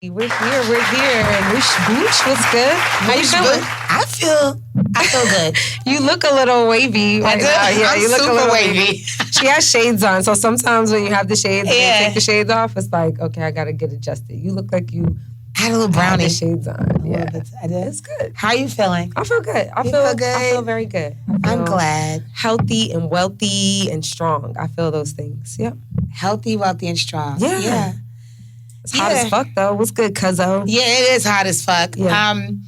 We're here. Moosh, Boosh, what's good? How you feeling? I feel good. You look a little wavy right now. Yeah, I'm you look super a little wavy. She has shades on, so sometimes when you have the shades and you Yeah. take the shades off, it's like, okay, I gotta get adjusted. You look like you I had a little have brownie. the shades on. Yeah, I did. it's good. How are you feeling? I feel good. You feel good? I feel very good. I'm glad. Healthy and wealthy and strong. I feel those things. Yep. Healthy, wealthy, and strong. Yeah. It's hot as fuck though. What's good, cuzzo? Yeah, it is hot as fuck. Yeah. I don't.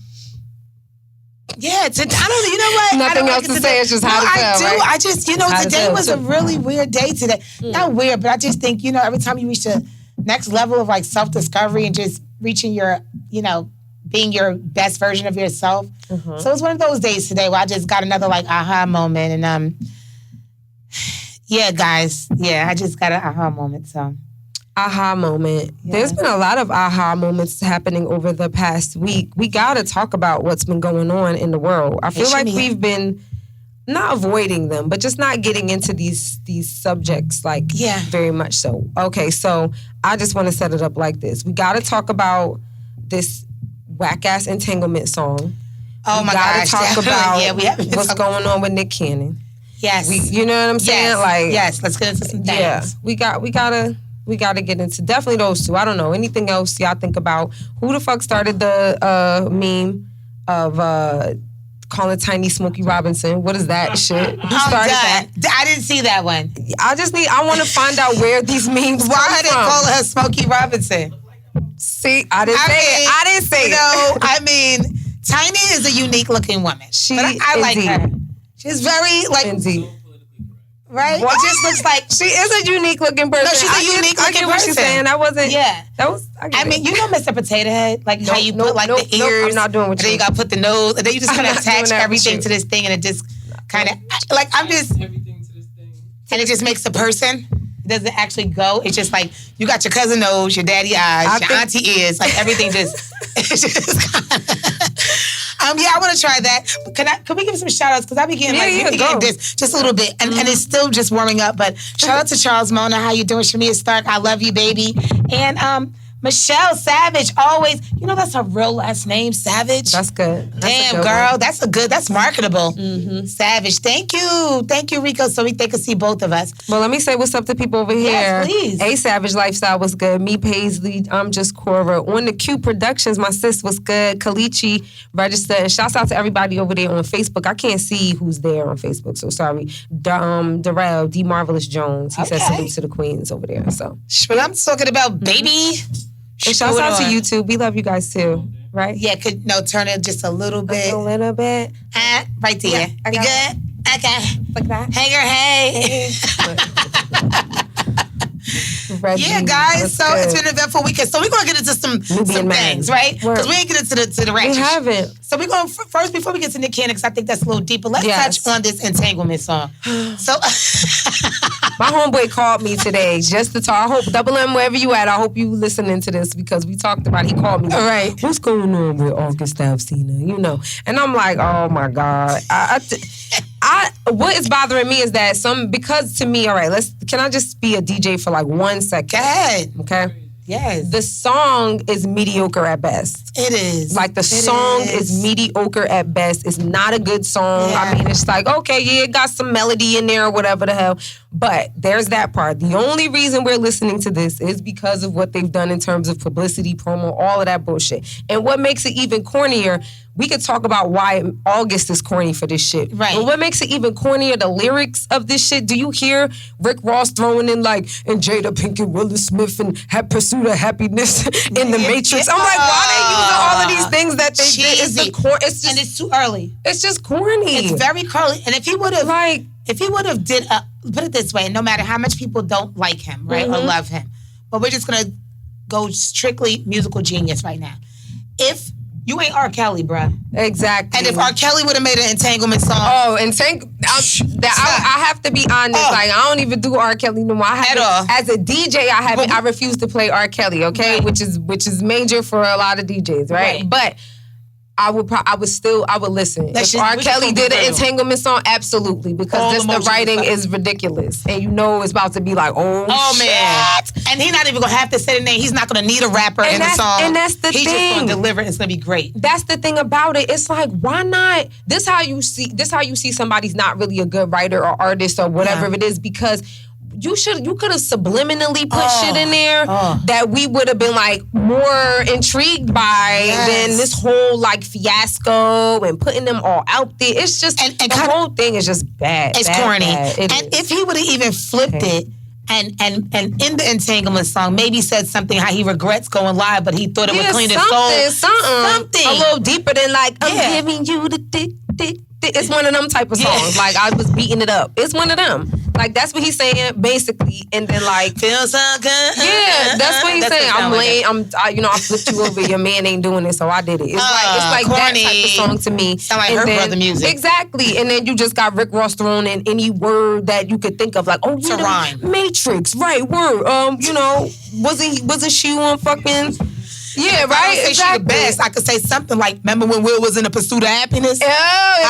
You know what? Nothing else to say. It's just hot as hell. I do. Right? I just, It's hot as today hell, was too. a really weird day today. Not weird, but I just think, every time you reach the next level of like self-discovery and just reaching your, being your best version of yourself. Mm-hmm. So it was one of those days today where I just got another like aha moment. And yeah, guys. Yeah, I just got an aha moment. So Aha moment. Yeah. There's been a lot of aha moments happening over the past week. We gotta talk about what's been going on in the world. I feel like we've been not avoiding them, but just not getting into these subjects very much so. Okay, so I just want to set it up like this. We gotta talk about this whack-ass entanglement song. Oh my gosh. We gotta talk about Yeah, what's going on with Nick Cannon. Yes. You know what I'm saying? Yes, let's get into some things. Yeah, we gotta get into definitely those two. I don't know anything else y'all think about. Who the fuck started the meme of calling Tiny Smokey Robinson? What is that shit? Who started that? I didn't see that one. I want to find out where these memes Why come are they from. calling her Smokey Robinson? See, I didn't say it. Tiny is a unique looking woman. I like indeed. her. She's very Indeed. right? What? It just looks like She is a unique looking person. No, she's a unique I looking get what she's person. saying. That wasn't. Yeah. That was. I mean, Mr. Potato Head, like how you put like the ears. I'm not doing what and then you got to put the nose, and then you just kind of attach everything to this thing, and it just kind of like everything to this thing. and it just makes the person. It doesn't actually go. It's just like you got your cousin nose, your daddy eyes, your auntie ears, like everything just. It's just I want to try that. But can we give some shout outs? Because I be getting this just a little bit. And it's still just warming up. But shout out to Charles Mona. How you doing? Shamia Stark, I love you, baby. And Michelle Savage, always, that's her real last name, Savage. That's good. Damn, girl, that's marketable. Mm-hmm. Savage, thank you, Rico, so they could see both of us. Well, let me say what's up to people over here. Yes, please. A Savage Lifestyle was good. Me Paisley, I'm just Cora. On the Q Productions, my sis was good. Kalichi registered. And shouts out to everybody over there on Facebook. I can't see who's there on Facebook, so sorry. Darrell, D Marvelous Jones. He said salute to the queens over there. So, but I'm talking about baby. And shouts out to YouTube. We love you guys too, right? Yeah, turn it just a little bit. A little bit. Right there. Yeah, you good? Okay. Like that. Hey. Reggie, yeah, guys. So good. it's been an eventful weekend. So we're gonna get into some things, right? Because we ain't get into the ratchet. We haven't. So we're going first before we get to Nick Cannon, because I think that's a little deeper. Let's touch on this entanglement song. So my homeboy called me today just to talk. I hope Double M, wherever you at, I hope you listening to this because we talked about it. He called me. All right. What's going on with August Alsina? And I'm like, oh my God. What is bothering me is that because to me, all right, can I just be a DJ for like 1 second? Go ahead. Okay. Yes. The song is mediocre at best. It is. Like the song is mediocre at best. It's not a good song. Yeah. I mean, it's like, okay, yeah, it got some melody in there or whatever the hell. But there's that part. The only reason we're listening to this is because of what they've done in terms of publicity, promo, all of that bullshit. And what makes it even cornier, we could talk about why August is corny for this shit. Right. But what makes it even cornier, the lyrics of this shit. Do you hear Rick Ross throwing in like, and Jada Pinkett, Will Smith, and Pursuit of Happiness in The Matrix? I'm like, why are they using all of these things that they did? And it's too early. It's just corny. It's very corny. And if he would have did put it this way, no matter how much people don't like him, right, or love him, but we're just gonna go strictly musical genius right now. If you ain't R. Kelly, bruh. Exactly. And if R. Kelly would have made an entanglement song. Oh, I have to be honest. Like, I don't even do R. Kelly no more. As a DJ, I refuse to play R. Kelly, okay? Right. Which is major for a lot of DJs, right? But I would listen. If R. Kelly did an entanglement song, absolutely, because the writing is ridiculous, and you know it's about to be like, oh shit. Man, and he's not even gonna have to say the name. He's not gonna need a rapper in the song, and that's the thing. He's just gonna deliver. It's gonna be great. That's the thing about it. It's like, why not? This how you see somebody's not really a good writer or artist or whatever it is, because you could have subliminally put shit in there that we would have been like more intrigued by than this whole like fiasco and putting them all out there. It's just the whole thing is just bad. It's bad, corny. Bad. And if he would have even flipped it and in the entanglement song maybe said something how he regrets going live, but he thought it would clean his soul. Something a little deeper than like I'm giving you the dick. It's one of them type of songs. Like I was beating it up. It's one of them. Like that's what he's saying basically, and then like feel so good. Yeah, that's what he's saying. I'm late. I flipped you over. Your man ain't doing it, so I did it. It's like corny. That type of song to me. Sound like her brother music. Exactly. And then you just got Rick Ross thrown in any word that you could think of, like to rhyme. Matrix, right? Word. Wasn't she on fucking? Yeah, right. I don't say she the best. I could say something like, "Remember when Will was in the pursuit of happiness?" Oh, I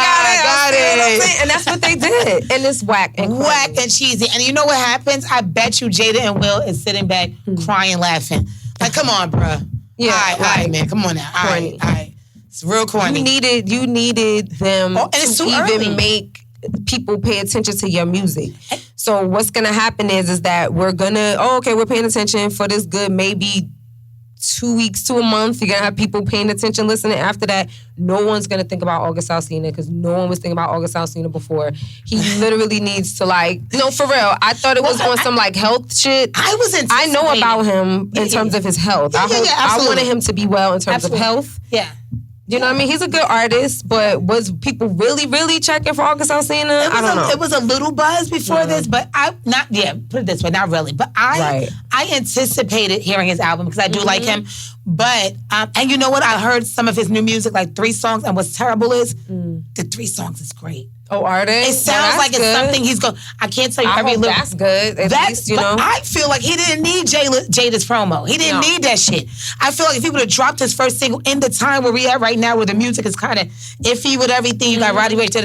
got it. And that's what they did. And it's whack and cheesy. And you know what happens? I bet you Jada and Will is sitting back crying, laughing. Like, come on, bruh. Yeah, all right, man. Come on now. All right. It's real corny. You needed them to even make people pay attention to your music. So what's gonna happen is that we're paying attention for this good maybe 2 weeks to a month. You're gonna have people paying attention, listening. After that, no one's gonna think about August Alsina because no one was thinking about August Alsina before. He literally needs to no, for real. I thought it was on some like health shit. I know about him in terms of his health. I wanted him to be well in terms of health. Yeah. You know what I mean? He's a good artist, but was people really, really checking for August Alsina? I don't know. It was a little buzz before this, but put it this way, not really. But I anticipated hearing his album because I do like him. But, and you know what? I heard some of his new music, like 3 songs, and what's terrible is the 3 songs is great. Oh, are they? It sounds like it's something he's going. I can't tell you every little. That's good. At least, But I feel like he didn't need Jada's promo. He didn't need that shit. I feel like if he would have dropped his first single in the time where we at right now, where the music is kind of iffy with everything, you got Roddy Ricch,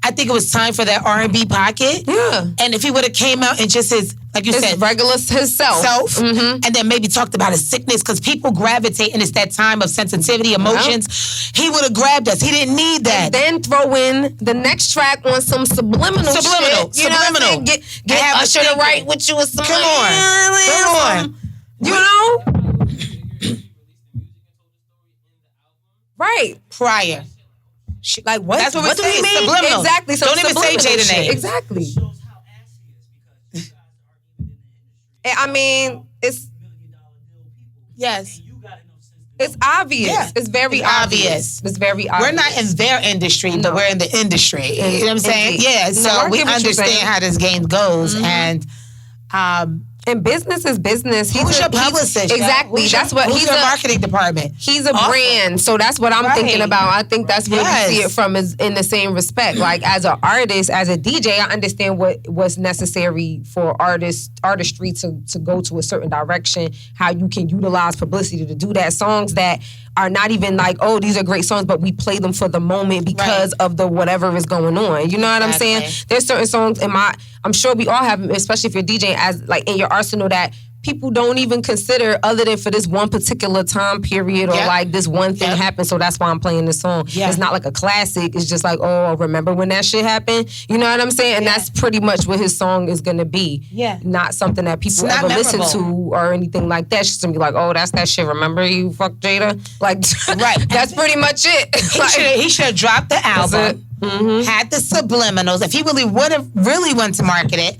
I think it was time for that R&B pocket. Yeah. And if he would have came out and just like you said, regular himself, and then maybe talked about his sickness because people gravitate and it's that time of sensitivity, emotions. He would have grabbed us. He didn't need that. And then throw in the next track on some subliminal shit. Subliminal. Get Usher to write with you or something. Come on. You know? Right. Prior. Like what? That's what we mean. Subliminal. Exactly. So don't even say Jada name. Exactly. I mean, it's It's obvious. Yeah. It's very obvious. It's very obvious. We're not in their industry, but we're in the industry. You know what I'm saying? Yeah. So we understand how this game goes, and business is business. Who's your publicist? Exactly. That's what he's your marketing department. He's a brand, so that's what I'm thinking about. I think that's where we see it from is in the same respect. Like as an artist, as a DJ, I understand what's necessary for artistry to go to a certain direction. How you can utilize publicity to do that. Songs that are not even like, oh, these are great songs, but we play them for the moment because of the whatever is going on. You know what I'm saying? There's certain songs I'm sure we all have them, especially if you're DJing, as like in your arsenal that people don't even consider other than for this one particular time period or like this one thing happened, so that's why I'm playing this song. It's not like a classic. It's just like, oh, remember when that shit happened? You know what I'm saying? And that's pretty much what his song is going to be. Not something that people ever listen to or anything like that. It's just going to be like, oh, that's that shit. Remember you fucked Jada? Like, that's pretty much it. He should have dropped the album, had the subliminals. If he really would have went to market it,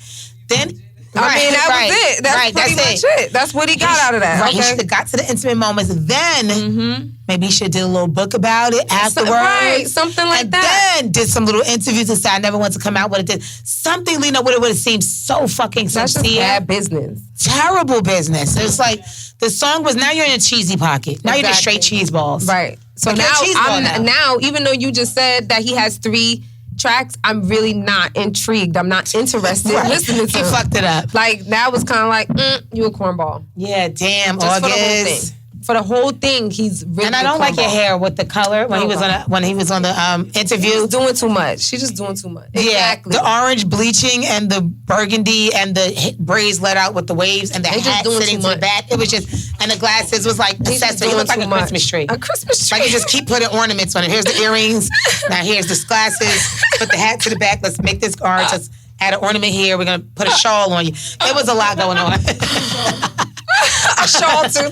then... that was it. That's pretty much it. That's what he got out of that. He should have got to the intimate moments. Then maybe he should have did a little book about it afterwards. Something like that. And then did some little interviews and said, I never want to come out with it. Something, Lena, would have seemed so fucking sincere. That's just bad business. Terrible business. It's like the song was, now you're in a cheesy pocket. Now you're just straight cheese balls. Right. So now, even though you just said that he has 3 tracks, I'm really not intrigued. I'm not interested in listening to him. He fucked it up. Like, that was kind of like, you a cornball. Yeah, damn, just August. for the whole thing, he's really. And I don't like your hair with the color when he was on the interview. He's doing too much. She's just doing too much. Exactly. Yeah, the orange bleaching and the burgundy and the braids let out with the waves and the hat sitting to the back. It was just, and the glasses was like accessory. It looked like a Christmas tree. A Christmas tree. Like you just keep putting ornaments on it. Here's the earrings. Now here's the glasses. Put the hat to the back. Let's make this orange. Let's add an ornament here. We're gonna put a shawl on you. It was a lot going on. A shawl too.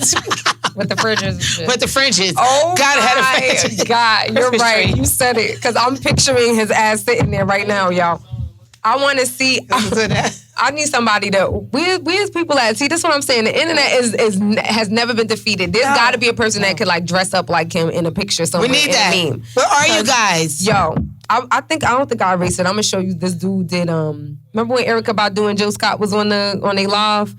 With the fringes and shit. With the fringes. Oh my God, you're right. You said it. Because I'm picturing his ass sitting there right now, y'all. I want to see. I need somebody to. Where's people at? See, that's what I'm saying. The internet has never been defeated. There's got to be a person that could like dress up like him in a picture somewhere. We need that. A meme. Where are you guys? Yo, I don't think I erased it. I'm gonna show you. This dude did. Remember when Erykah Badu and Jill Scott was on a live?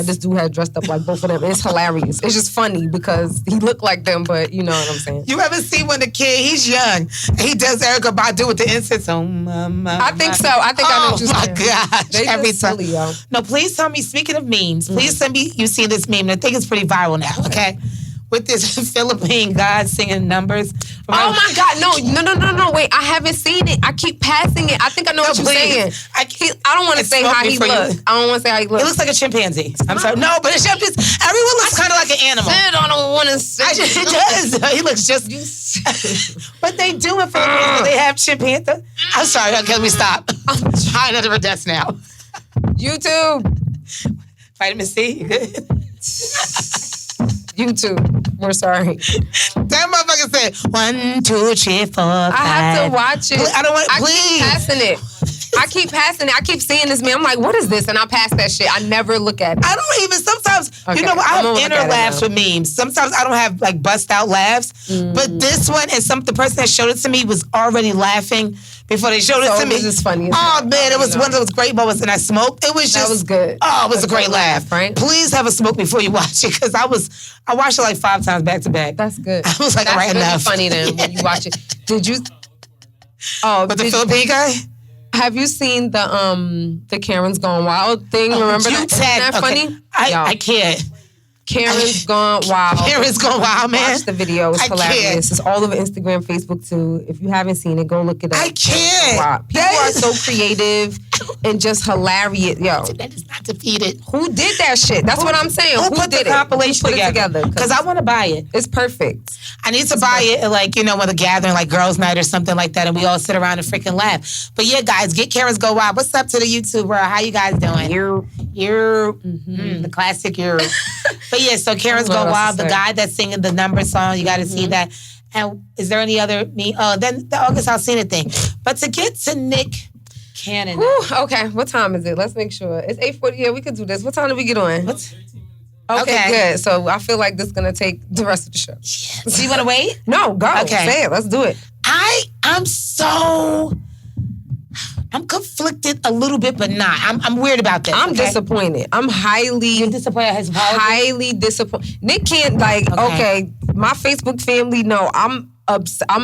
This dude had dressed up like both of them. It's hilarious. It's just funny because he looked like them, but you know what I'm saying. You ever see when the kid, he's young, he does Erykah Badu with the incense on? I think so. I think I know what you're saying. Oh my gosh. They every time. Silly, yo. No, please tell me, speaking of memes, please send me, you see this meme, and I think it's pretty viral now, okay? With this Philippine God singing numbers. Oh my God, no, wait, I haven't seen it. I keep passing it. I think I know what you're saying. I don't want to say how he looks. I don't want to say how he looks. It looks like a chimpanzee. I'm sorry. No, but it's just, everyone looks kind of like an animal. I don't want to say it does. He looks just, but they do in Philippines, they have chimpanzee. I'm sorry, can we stop? I'm trying to do desk now. YouTube. Vitamin C, you good? YouTube. We're sorry. That motherfucker said 1, 2, 3, 4, 5. I have to watch it. I don't want. Please. I keep passing it. I keep seeing this man. I'm like, what is this? And I pass that shit. I never look at it. I don't even. Sometimes, you know, I have inner laughs with memes. Sometimes I don't have like bust out laughs. But this one and the person that showed it to me was already laughing before they showed it to me. It was funny. Oh man, it was one of those great moments, and I smoked. It was just that was good. Oh, it was a great laugh. Right? Please have a smoke before you watch it, because I watched it like 5 times back to back. That's good. I was like, all right, enough. That's funny then when you watch it. Did you? Oh, but the Philippine guy. Have you seen the Karen's Gone Wild thing? Remember that? Isn't that funny? I can't. Karen's Gone Wild. Karen's Gone Wild, man. Watch the video. It's hilarious. It's all over Instagram, Facebook too. If you haven't seen it, go look it up. I can't. People are so creative and just hilarious. Yo, that is not defeated. Who did that shit? That's what I'm saying. Who put the compilation together? Because I want to buy it. It's perfect. I need to buy it, like, you know, with a gathering, like girls' night or something like that, and we all sit around and freaking laugh. But yeah, guys, get Karen's Go Wild. What's up to the YouTube world? How you guys doing? You're the classic. But yeah, so Karen's Go Wild, the guy that's singing the number song, you got to see that. And is there any other then the August Alsina thing. But to get to Nick Cannon. Okay, what time is it? Let's make sure. It's 8:40. Yeah, we could do this. What time did we get on? Okay, good. So I feel like this is going to take the rest of the show. Yes. Do you want to wait? No, go. Okay. Say it. Let's do it. I'm conflicted a little bit, but not. I'm weird about this. I'm disappointed. I'm You're disappointed at his apology? Highly disappointed. Nick can't, okay, my Facebook family, no, I'm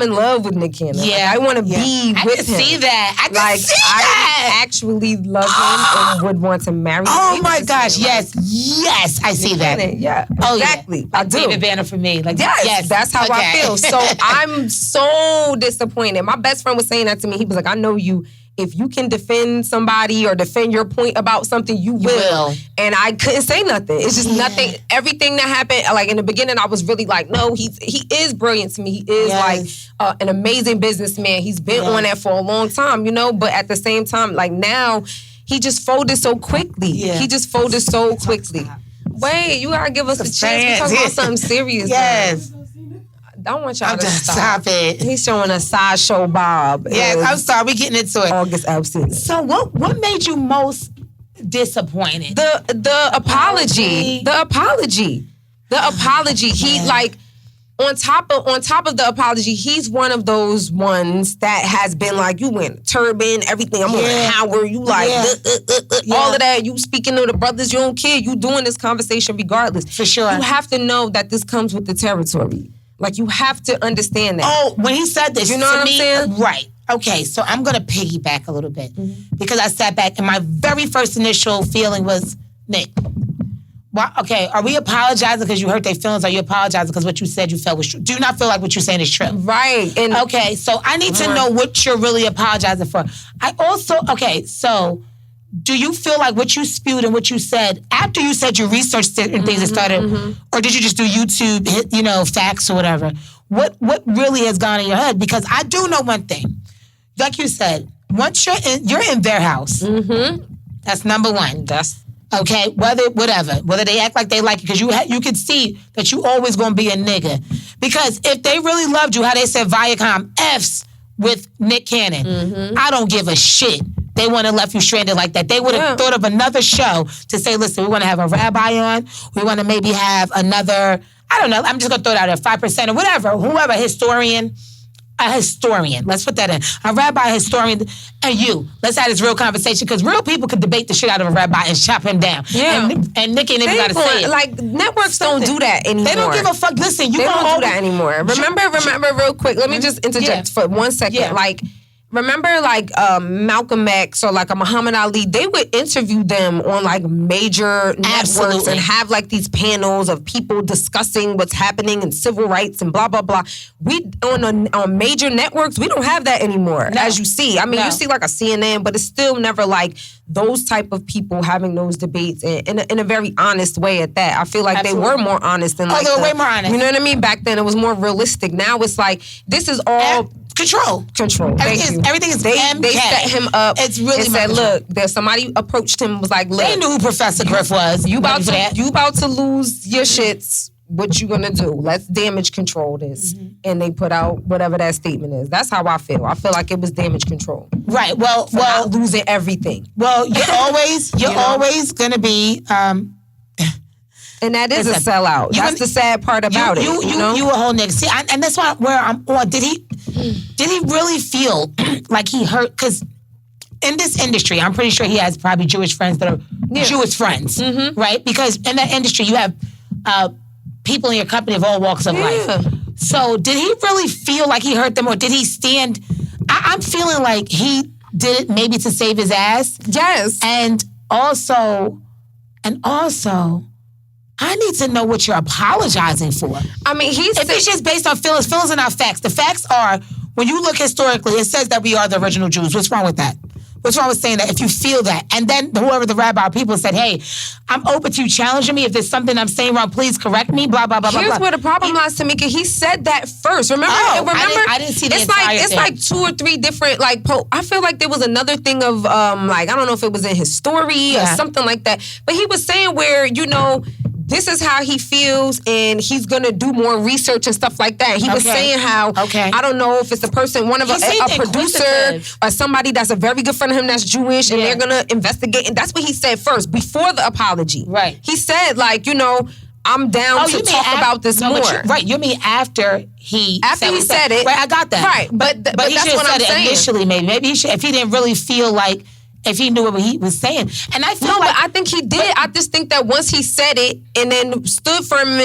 in love with Nick Cannon. Yeah. Like, I want to be with him. See that. I actually love him and would want to marry him. Oh my gosh, yes. Yes, I see that. Cannon, yeah, exactly. I do. David Banner for me. Like, yes, that's how I feel. So I'm so disappointed. My best friend was saying that to me. He was like, I know you. If you can defend somebody or defend your point about something, you will. And I couldn't say nothing. It's just nothing. Everything that happened, like in the beginning, I was really like, no, he is brilliant to me. He is like an amazing businessman. He's been on that for a long time, you know? But at the same time, like now, he just folded so quickly. Yeah. He just folded so quickly. Wait, you gotta give us a chance. We're talking about something serious. Yes. Now. I want y'all to stop it. He's showing a sideshow Bob. Yes, I'm sorry. We're getting into it. August Alsina. So what made you most disappointed? The apology. The apology. He like on top of the apology, he's one of those ones that has been like, you went turban, everything. I'm on Howard. You like all of that. You speaking to the brothers. You don't care. You doing this conversation regardless. For sure. You have to know that this comes with the territory. Like, you have to understand that. Oh, when he said this, you know what I'm saying? Right. Okay, so I'm going to piggyback a little bit. Because I sat back and my very first initial feeling was, Nick, Well, okay, are we apologizing because you hurt their feelings? Or are you apologizing because what you said you felt was true? Do you not feel like what you're saying is true? Right. And okay, so I need to know what you're really apologizing for. So do you feel like what you spewed and what you said, after you said you researched certain things and started, or did you just do YouTube, facts or whatever? What really has gone in your head? Because I do know one thing. Like you said, once you're in their house, that's number one. Okay, whether they act like they like you, because you could see that you always gonna be a nigga. Because if they really loved you, how they said Viacom F's with Nick Cannon, I don't give a shit. They wouldn't have left you stranded like that. They would have thought of another show to say, listen, we want to have a rabbi on. We want to maybe have another, I don't know, I'm just gonna throw it out there, 5% or whatever, whoever, a historian. Let's put that in. A rabbi, a historian, and you. Let's have this real conversation, because real people could debate the shit out of a rabbi and chop him down. Yeah. And Nick ain't even got to say it. Like, networks don't do that anymore. They don't give a fuck. Listen, they don't do that anymore. Remember real quick, let me just interject for 1 second. Yeah. Like, remember, Malcolm X or a Muhammad Ali, they would interview them on major networks and have these panels of people discussing what's happening in civil rights and blah blah blah. We on major networks, we don't have that anymore. No. As you see, I mean, you see a CNN, but it's still never those type of people having those debates in a very honest way at that. I feel like they were more honest than they were way more honest. You know what I mean? Back then, it was more realistic. Now it's this is all. Control. Everything is they set him up. It's really said, look, there's somebody approached him, was like, look, they knew who Professor Griff was. You about to lose your shits. What you gonna do? Let's damage control this. And they put out whatever that statement is. That's how I feel. I feel like it was damage control. Right. Well, not losing everything. Well, you're always gonna be. And that is a sellout. That's the sad part about it. You a whole nigga. See, and that's where I'm on. Did he really feel like he hurt? Because in this industry, I'm pretty sure he has probably Jewish friends that are Jewish friends, right? Because in that industry, you have people in your company of all walks of life. So did he really feel like he hurt them, or did he stand? I'm feeling like he did it maybe to save his ass. Yes. And also, I need to know what you're apologizing for. I mean, if it's just based on feelings are not facts. The facts are, when you look historically, it says that we are the original Jews. What's wrong with that? What's wrong with saying that if you feel that? And then whoever the rabbi people said, hey, I'm open to you challenging me. If there's something I'm saying wrong, please correct me, blah, blah, blah, blah. Here's where the problem lies, Tamika. He said that first. Remember? I didn't see the entire thing. It's 2 or 3 different, I feel like there was another thing of, I don't know if it was in his story or something like that. But he was saying where, this is how he feels, and he's gonna do more research and stuff like that. He was saying how, I don't know if it's a person, a producer or somebody that's a very good friend of him that's Jewish, and they're gonna investigate. And that's what he said first, before the apology. Right. He said, I'm down to talk about this more. You mean after he said it. Right, I got that. Right, but he that's what I'm saying. Initially, maybe he should, if he didn't really feel like, if he knew what he was saying. And I feel but I think he did. I just think that once he said it and then stood firm in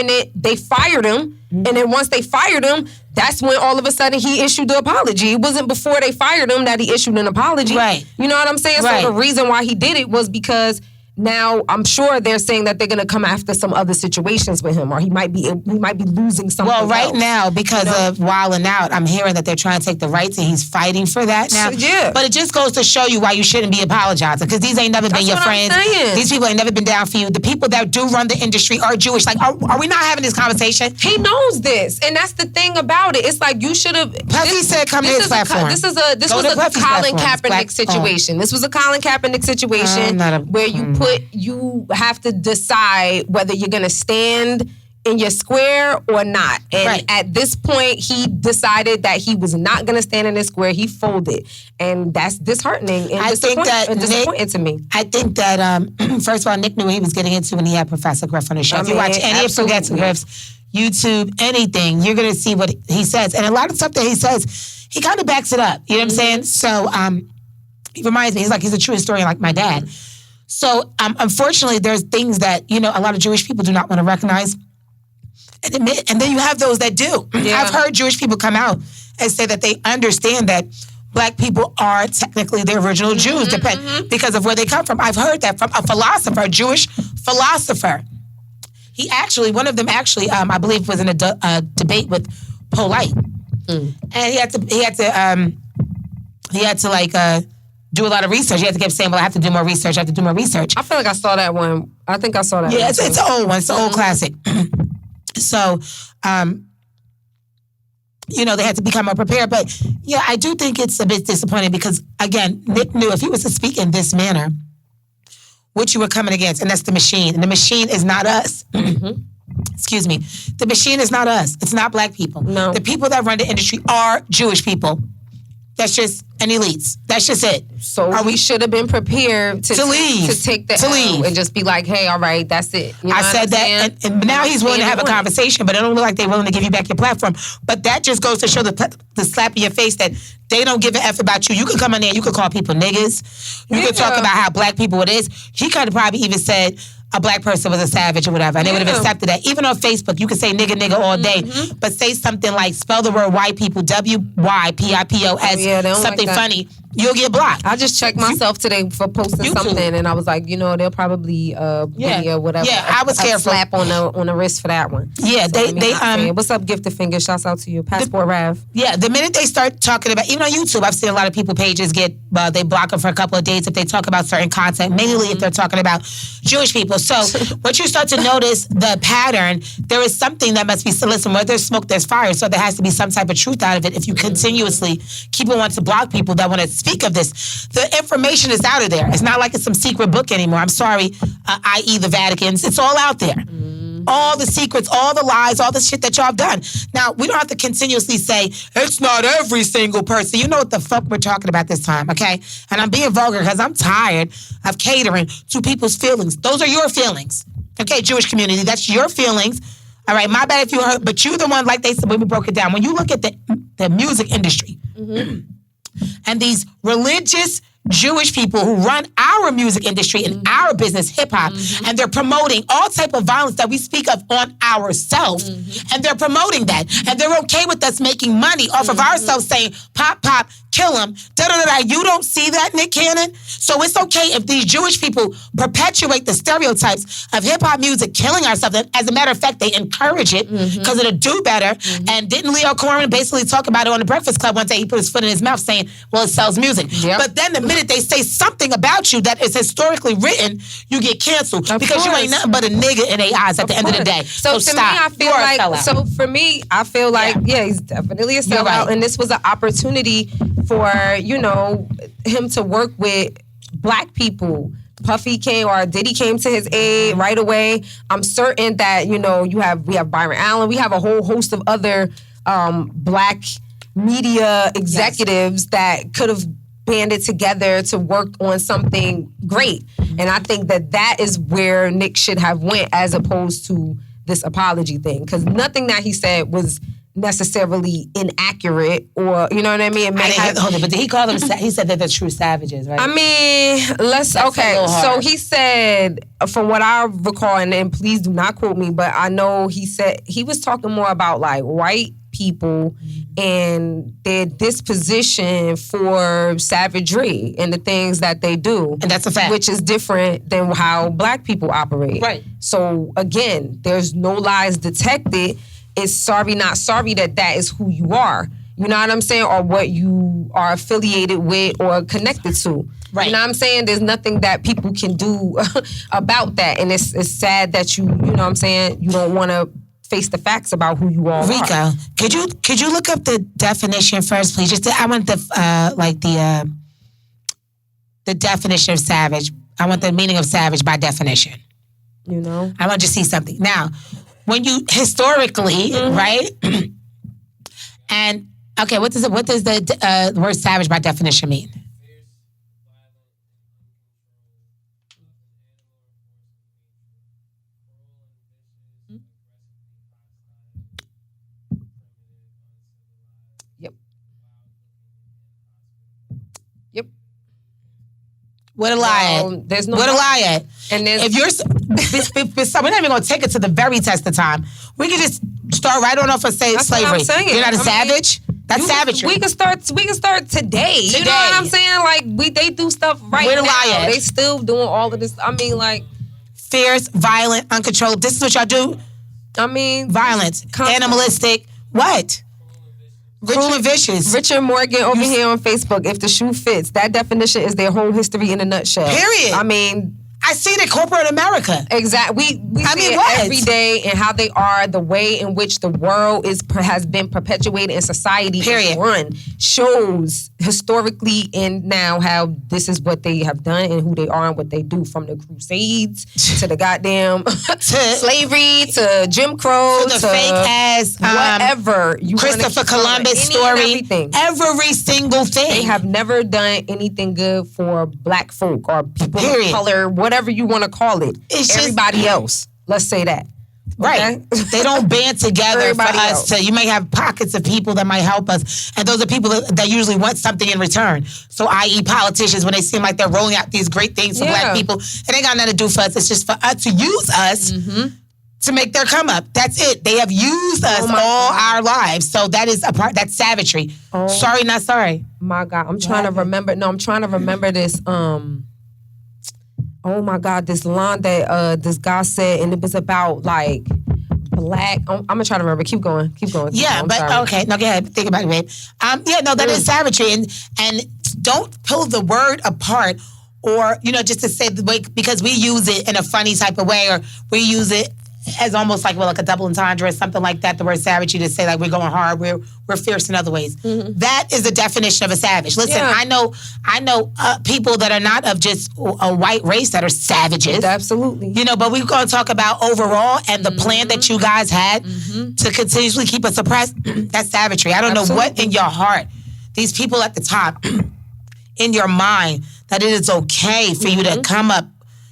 it, they fired him. And then once they fired him, that's when all of a sudden he issued the apology. It wasn't before they fired him that he issued an apology. Right. You know what I'm saying? Right. So the reason why he did it was because now I'm sure they're saying that they're going to come after some other situations with him, or he might be losing something. Well, right now, because of wilding out, I'm hearing that they're trying to take the rights, and he's fighting for that now. Yeah. But it just goes to show you why you shouldn't be apologizing, because these ain't never been your friends. These people ain't never been down for you. The people that do run the industry are Jewish. Are we not having this conversation? He knows this, and that's the thing about it. It's like you should have. Puffy said, "Come to his platform." This was a Colin Kaepernick situation. This was a Colin Kaepernick situation where you have to decide whether you're going to stand in your square or not. And at this point, he decided that he was not going to stand in his square. He folded. And that's disheartening and disappointing to me. I think that, first of all, Nick knew what he was getting into when he had Professor Griff on the show. If you watch any of Professor Griff's YouTube, anything, you're going to see what he says. And a lot of stuff that he says, he kind of backs it up. You know what I'm saying? So he reminds me, he's a true historian like my dad. So, unfortunately, there's things that, a lot of Jewish people do not want to recognize and admit. And then you have those that do. Yeah. I've heard Jewish people come out and say that they understand that Black people are technically the original Jews, because of where they come from. I've heard that from a Jewish philosopher. One of them actually, I believe, was in a debate with Polite, and he had to do a lot of research. He had to keep saying, "Well, I have to do more research. I have to do more research." I feel like I saw that one. I think I saw that. Yeah, it's an old one. It's an old classic. So, they had to become more prepared. But yeah, I do think it's a bit disappointing because, again, Nick knew if he was to speak in this manner, what you were coming against, and that's the machine. And the machine is not us. Excuse me. The machine is not us. It's not black people. No. The people that run the industry are Jewish people. That's just an elites. That's just it. So we should have been prepared to leave. To take the L and just be like, hey, all right, that's it. I said that, and now he's willing to have a conversation, but it don't look like they're willing to give you back your platform. But that just goes to show the slap in your face that they don't give a F about you. You could come in there, you could call people niggas. You could talk about how black people it is. He could have probably even said a black person was a savage or whatever, and they would have accepted that. Even on Facebook, you could say nigga all day, but say something like, spell the word white people, WYPIPOS, something funny. You'll get blocked. I just checked myself today for posting something, and I was like, they'll probably video whatever. Yeah, I was careful. Slap on the wrist for that one. Yeah, so, what's up, Gifted Finger? Shouts out to you, Passport Rav. Yeah, the minute they start talking about, even on YouTube, I've seen a lot of people pages they block them for a couple of days if they talk about certain content, mainly if they're talking about Jewish people. So once you start to notice the pattern, there is something that must be, listen, where there's smoke, there's fire. So there has to be some type of truth out of it if you continuously keep on wanting to block people that want to speak of this. The information is out of there. It's not like it's some secret book anymore. I'm sorry, i.e. the Vatican's. It's all out there. All the secrets, all the lies, all the shit that y'all have done. Now, we don't have to continuously say, it's not every single person. You know what the fuck we're talking about this time, okay? And I'm being vulgar because I'm tired of catering to people's feelings. Those are your feelings. Okay, Jewish community, that's your feelings. All right, my bad if you heard, but you're the one, like they said when we broke it down. When you look at the music industry and these religious Jewish people who run our music industry and our business, hip-hop, and they're promoting all type of violence that we speak of on ourselves, and they're promoting that, and they're okay with us making money off of ourselves saying, pop, pop, kill him, da-da-da-da. You don't see that, Nick Cannon? So it's okay if these Jewish people perpetuate the stereotypes of hip-hop music killing ourselves. As a matter of fact, they encourage it because it'll do better. And didn't Leo Cohen basically talk about it on the Breakfast Club one day? He put his foot in his mouth saying, well, it sells music. Yep. But then the minute they say something about you that is historically written, you get canceled because you ain't nothing but a nigga in their eyes at the end of the day. So to stop. me, I feel like, so for me, I feel like, he's definitely a sellout. Right. And this was an opportunity for, him to work with black people. Puffy came or Diddy came to his aid right away. I'm certain that, we have Byron Allen. We have a whole host of other black media executives that could have banded together to work on something great. And I think that is where Nick should have went as opposed to this apology thing. Because nothing that he said was necessarily inaccurate or, you know what I mean? But did he call them, he said that they're true savages, right? I mean, so he said, from what I recall, and please do not quote me, but I know he said, he was talking more about like white people and their disposition for savagery and the things that they do. And that's a fact. Which is different than how black people operate. Right. So again, there's no lies detected. It's sorry, not sorry that is who you are. You know what I'm saying? Or what you are affiliated with or connected to. Right. You know what I'm saying? There's nothing that people can do about that. And it's sad that you know what I'm saying, you don't want to face the facts about who you all Rico, are. could you look up the definition first, please? I want the definition of savage. I want the meaning of savage by definition. I want you to see something. Now, when you historically, right? And okay, what does the word savage by definition mean? What a lie! There's no. What a lie at! And if you're, we're not even gonna take it to the very test of time. We can just start right on off of slavery. You're not a savage. That's savagery. We can start today. You know what I'm saying? Like they do stuff right now. They still doing all of this. I mean, like fierce, violent, uncontrolled. This is what y'all do? I mean, violence, animalistic. What? Cruel and vicious. Richard Morgan over here on Facebook. If the shoe fits, that definition is their whole history in a nutshell. Period. I mean, I see it in corporate America. Exactly. We see it every day, and how they are, the way in which the world has been perpetuated in society. Period. Run shows historically and now how this is what they have done and who they are and what they do, from the Crusades to the goddamn slavery to Jim Crow to the fake ass whatever you Christopher Columbus story. Every single thing. They have never done anything good for black folk or people of color, whatever you want to call it. It's everybody else. Let's say that. Right. Okay? They don't band together for us to, you may have pockets of people that might help us, and those are people that usually want something in return. So, i.e. politicians, when they seem like they're rolling out these great things for black people, it ain't got nothing to do for us. It's just for us to use us to make their come up. That's it. They have used us all our lives. So that is that's savagery. Sorry, not sorry. My God. I'm trying to remember. No, I'm trying to remember this. Oh my God, this line that this guy said, and it was about like black. I'm gonna try to remember. Keep going. Yeah, but okay. No, go ahead. Think about it, babe. That is savagery, and don't pull the word apart, or just to say the way, because we use it in a funny type of way, or we use it as almost like a double entendre or something like that. The word savage, you just say like we're going hard, we're fierce in other ways. That is the definition of a savage. Listen, I know people that are not of just a white race that are savages. Absolutely. But we're going to talk about overall and the plan that you guys had to continuously keep us oppressed. That's savagery. I don't know what in your heart, these people at the top, in your mind, that it is okay for you to come up,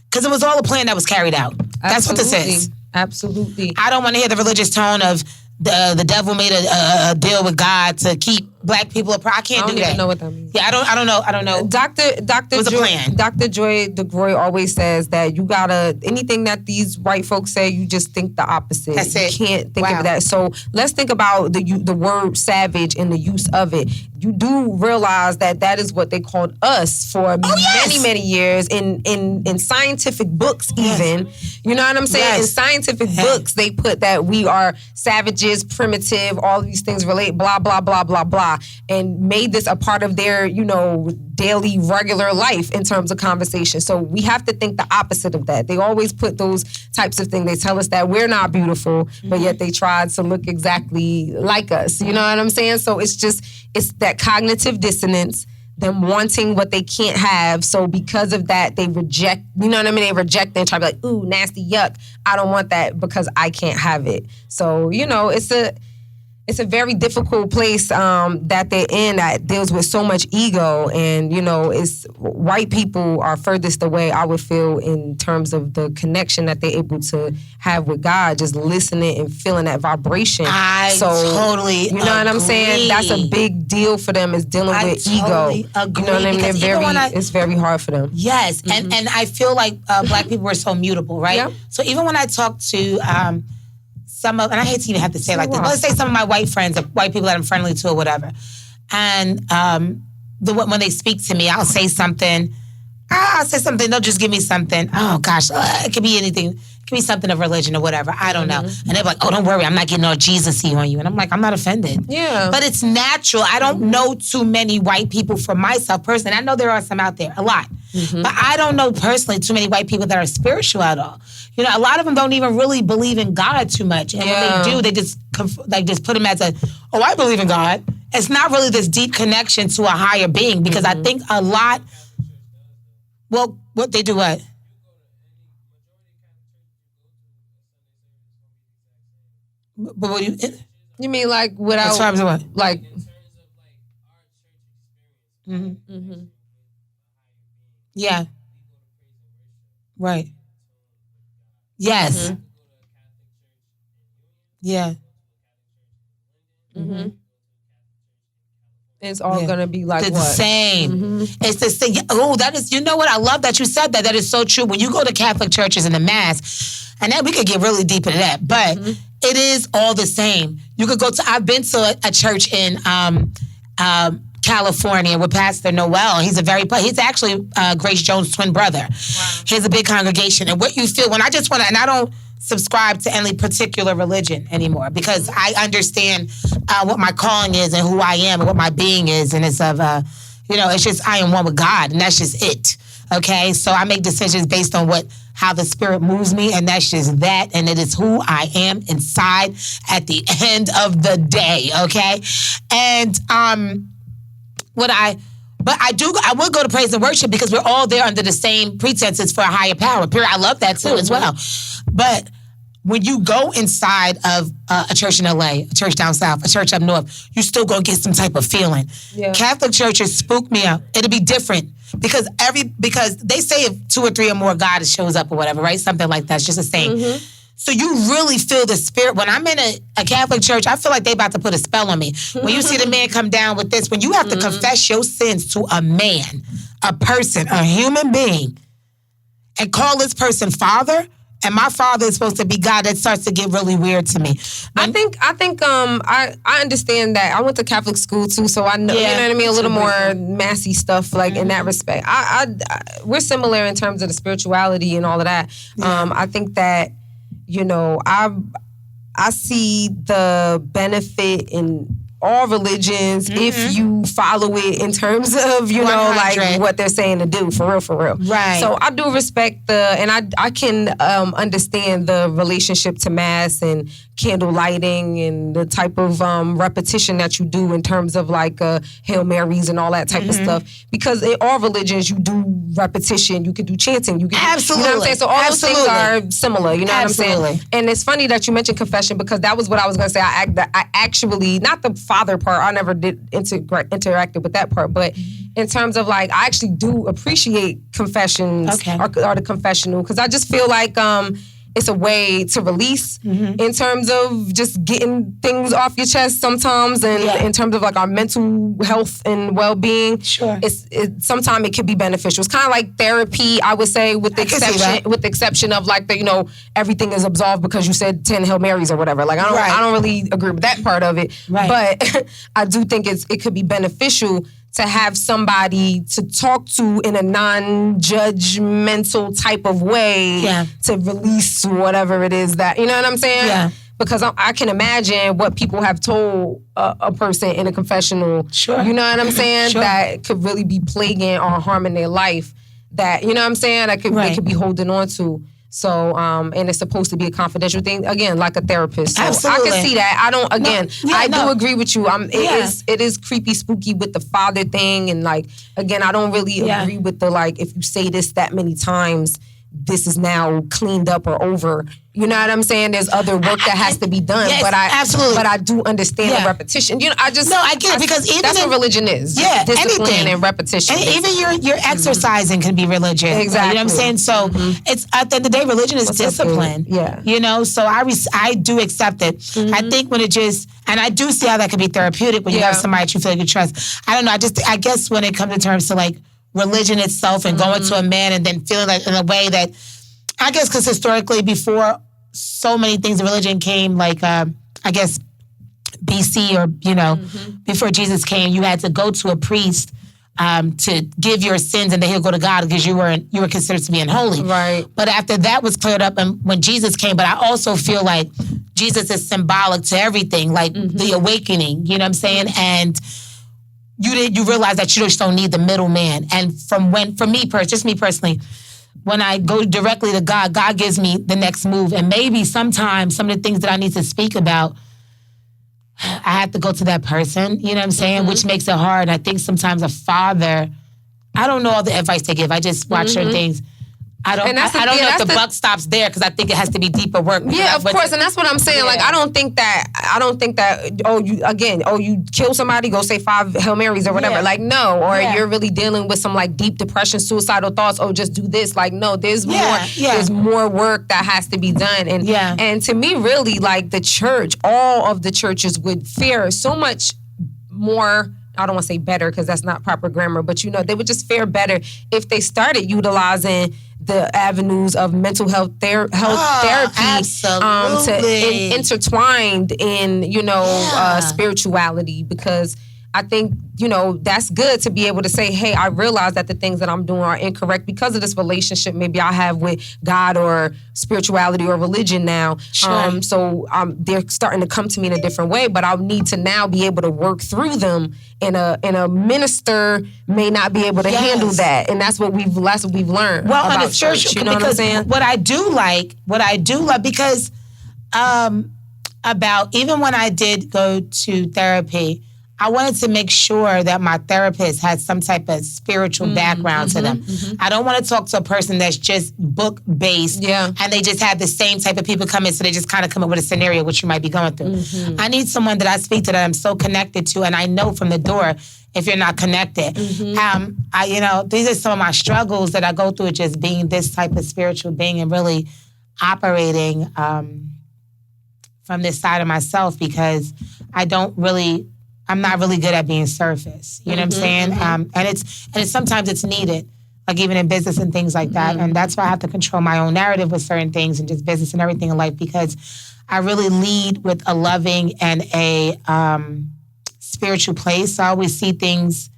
because it was all a plan that was carried out. That's what this is. Absolutely. I don't want to hear the religious tone of the devil made a deal with God to keep black people apart. I can't do that. I don't even know what that means. Yeah, I don't know. Dr. Joy DeGroy always says that you gotta, anything that these white folks say, you just think the opposite. That's it. You can't think of that. So let's think about the word savage and the use of it. You do realize that is what they called us for many years in scientific books even. You know what I'm saying? In scientific books, they put that we are savages, primitive, all these things relate, blah, blah, blah, blah, blah, and made this a part of their, daily, regular life in terms of conversation. So we have to think the opposite of that. They always put those types of things. They tell us that we're not beautiful, but yet they tried to look exactly like us. You know what I'm saying? So it's that cognitive dissonance, them wanting what they can't have. So because of that, they reject, They reject and try to be like, ooh, nasty, yuck. I don't want that because I can't have it. So, it's a very difficult place that they're in that deals with so much ego, and it's white people are furthest away, I would feel, in terms of the connection that they're able to have with God, just listening and feeling that vibration. I totally you know what I'm saying? That's a big deal for them, is dealing with totally ego. Agree, you know what I mean? It's very hard for them. Yes, and I feel like black people are so mutable, right? Yep. So even when I talk to and I hate to even have to say it like this, but let's say some of my white friends, or white people that I'm friendly to or whatever, and when they speak to me, I'll say something, they'll just give me something, oh gosh, it could be anything, it could be something of religion or whatever, I don't know, and they're like, oh, don't worry, I'm not getting all Jesus-y on you, and I'm like, I'm not offended. Yeah. But it's natural. I don't know too many white people for myself personally. I know there are some out there, a lot, but I don't know personally too many white people that are spiritual at all. A lot of them don't even really believe in God too much. And when they do, they just put them as I believe in God. It's not really this deep connection to a higher being, because I think a lot, well, what they do what? But what do you mean, like, without, as far as what? Like, yeah. Right. Yes. Yeah. It's all gonna be like the same. It's the same. Oh, that is. You know what? I love that you said that. That is so true. When you go to Catholic churches and the Mass, and then we could get really deep into that, but it is all the same. You could go to. I've been to a church in California California with Pastor Noel. He's actually Grace Jones' twin brother. Wow. He has a big congregation. And what you feel when I don't subscribe to any particular religion anymore because I understand what my calling is and who I am and what my being is. And it's it's just I am one with God and that's just it. Okay, so I make decisions based on how the Spirit moves me, and that's just that, and it is who I am inside at the end of the day. Okay, and I would go to praise and worship because we're all there under the same pretenses for a higher power. Period. I love that too as well, but when you go inside of a church in LA, a church down south, a church up north, you still gonna get some type of feeling. Yeah. Catholic churches spook me out. It'll be different because they say if 2 or 3 or more God shows up or whatever, right? Something like that. It's just a saying. Mm-hmm. So you really feel the Spirit. When I'm in a Catholic church, I feel like they about to put a spell on me. When you see the man come down with this, when you have to confess your sins to a man, a person, a human being, and call this person Father, and my father is supposed to be God, that starts to get really weird to me. I understand that. I went to Catholic school too, so I know, you know what I mean? A little more massy stuff, like in that respect. We're similar in terms of the spirituality and all of that. Yeah. I think that, I see the benefit in all religions if you follow it in terms of, 100. Like what they're saying to do, for real. Right. So I do respect and I can understand the relationship to Mass and candle lighting and the type of repetition that you do in terms of like Hail Marys and all that type of stuff. Because in all religions, you do repetition, you can do chanting, you can Absolutely. You know what I'm saying? So all those things are similar, you know what I'm saying? And it's funny that you mentioned confession because that was what I was going to say. I actually, not the father part, I never did interacted with that part, but in terms of like, I actually do appreciate confessions or the confessional because I just feel like it's a way to release in terms of just getting things off your chest sometimes, and in terms of like our mental health and well-being. Sure, sometimes it could be beneficial. It's kind of like therapy, I would say, with the exception of like the everything is absolved because you said 10 Hail Marys or whatever. Like I don't really agree with that part of it, but I do think it could be beneficial to have somebody to talk to in a non-judgmental type of way to release whatever it is that, you know what I'm saying? Yeah. Because I can imagine what people have told a person in a confessional, you know what I'm saying? That could really be plaguing or harming their life. That, you know what I'm saying? They could be holding on to. So, and it's supposed to be a confidential thing, again, like a therapist. So Absolutely. I can see that. I do agree with you. It is creepy, spooky with the father thing. And like, again, I don't really agree with the like, if you say this that many times, this is now cleaned up or over. You know what I'm saying? There's other work that has to be done. Yes, but absolutely. But I do understand the repetition. I get it because even that's what religion is. Yeah, discipline anything. And repetition. And even your exercising can be religion. Exactly. You know what I'm saying? So it's at the end of the day, religion is discipline. Yeah. So I do accept it. I think when and I do see how that could be therapeutic when you have somebody that you feel like you trust. I don't know. I guess when it comes in terms to like religion itself and going to a man and then feeling like in a way that, I guess because historically before so many things in religion came, like I guess BC or before Jesus came, you had to go to a priest to give your sins and then he'll go to God because you were considered to be unholy. Right. But after that was cleared up and when Jesus came, but I also feel like Jesus is symbolic to everything, like the awakening, you know what I'm saying? And you realize that you just don't need the middleman. And for me personally, when I go directly to God, God gives me the next move. And maybe sometimes some of the things that I need to speak about, I have to go to that person, you know what I'm saying? Which makes it hard. I think sometimes a father, I don't know all the advice they give. I just watch certain things. I don't know if the buck stops there because I think it has to be deeper work. Yeah, of course, and that's what I'm saying. Yeah. Like, I don't think that. You kill somebody, go say 5 Hail Marys or whatever. Yeah. Like, no, or you're really dealing with some like deep depression, suicidal thoughts. Oh, just do this. Like, no, there's more. Yeah. There's more work that has to be done. And to me, really, like the church, all of the churches would fare so much more. I don't want to say better because that's not proper grammar, but they would just fare better if they started utilizing the avenues of mental health therapy intertwined in spirituality, because I think, that's good to be able to say, hey, I realize that the things that I'm doing are incorrect because of this relationship maybe I have with God or spirituality or religion now. Sure. So they're starting to come to me in a different way, but I'll need to now be able to work through them, and a minister may not be able to handle that. And that's what we've learned about church. You know what I'm saying? What I do like, because about even when I did go to therapy, I wanted to make sure that my therapist had some type of spiritual background to them. I don't want to talk to a person that's just book-based and they just have the same type of people come in, so they just kind of come up with a scenario which you might be going through. I need someone that I speak to that I'm so connected to, and I know from the door if you're not connected. These are some of my struggles that I go through, just being this type of spiritual being and really operating from this side of myself, because I'm not really good at being surface. You know what I'm saying? And it's sometimes it's needed, like even in business and things like that. And that's why I have to control my own narrative with certain things and just business and everything in life, because I really lead with a loving and a spiritual place. I always see things,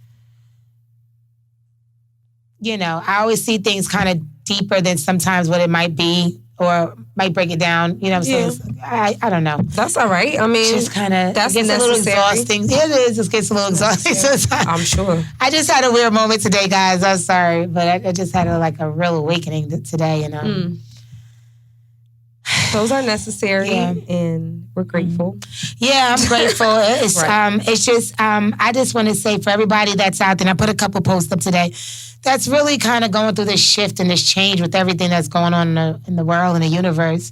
I always see things kind of deeper than sometimes what it might be, or might break it down. You know what I'm saying? I don't know. That's all right. I mean, just kind of gets a little exhausting. It is. It gets a little exhausting sometimes. I'm sure. I just had a weird moment today, guys. I'm sorry, but I just had a real awakening today. Those are necessary, and we're grateful. Yeah, I'm grateful. It's it's just I just want to say for everybody that's out there, and I put a couple posts up today, that's really kind of going through this shift and this change with everything that's going on in the world and the universe.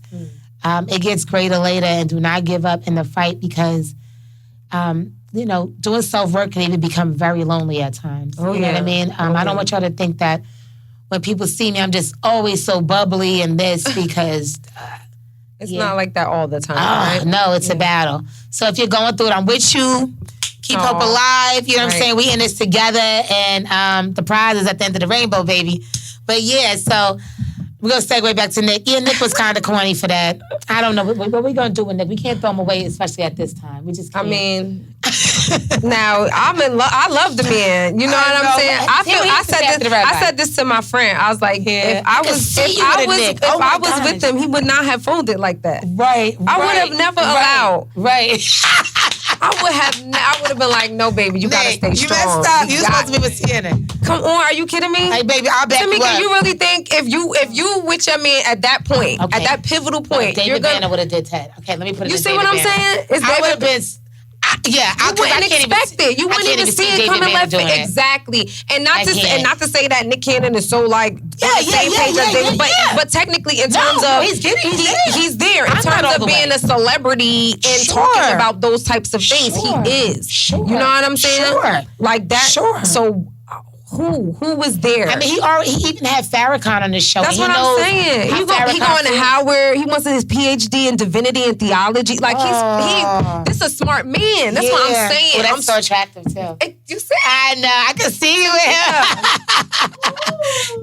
It gets greater later, and do not give up in the fight, because doing self-work can even become very lonely at times. You know what I mean? I don't want y'all to think that when people see me, I'm just always so bubbly and this, because it's not like that all the time. Right? No, it's a battle. So if you're going through it, I'm with you. Keep hope alive. You know what I'm saying? We in this together, and the prize is at the end of the rainbow, baby. But so we're going to segue back to Nick. Yeah, Nick was kind of corny for that. I don't know. What we going to do with Nick? We can't throw him away, especially at this time. We just can't. I mean, now, I love the man. You know what I'm saying? I said this to my friend. I was like, if I was with him, he would not have folded like that. Right. I would have never allowed. Right. I would have been like, no, baby, you gotta stay strong. You messed up. You supposed to be with Sienna. Come on, are you kidding me? Hey, baby, I'll back you up. You really think if you with your man at that point, at that pivotal point, David Banner would have did Ted. Okay, let me put it. You see what I'm saying? I would have been. You wouldn't expect it. You wouldn't even see it coming left. Exactly, and not to say that Nick Cannon is so like same page as David, but technically in terms of he's there in terms of being a celebrity and talking about those types of things. He is. You know what I'm saying? Like that. So. Who was there? I mean, he even had Farrakhan on his show. That's what I'm saying. He going to Howard. He wants his PhD in divinity and theology. Like this is a smart man. That's what I'm saying. Well, that's so attractive too. You see? I know. I can see you with him.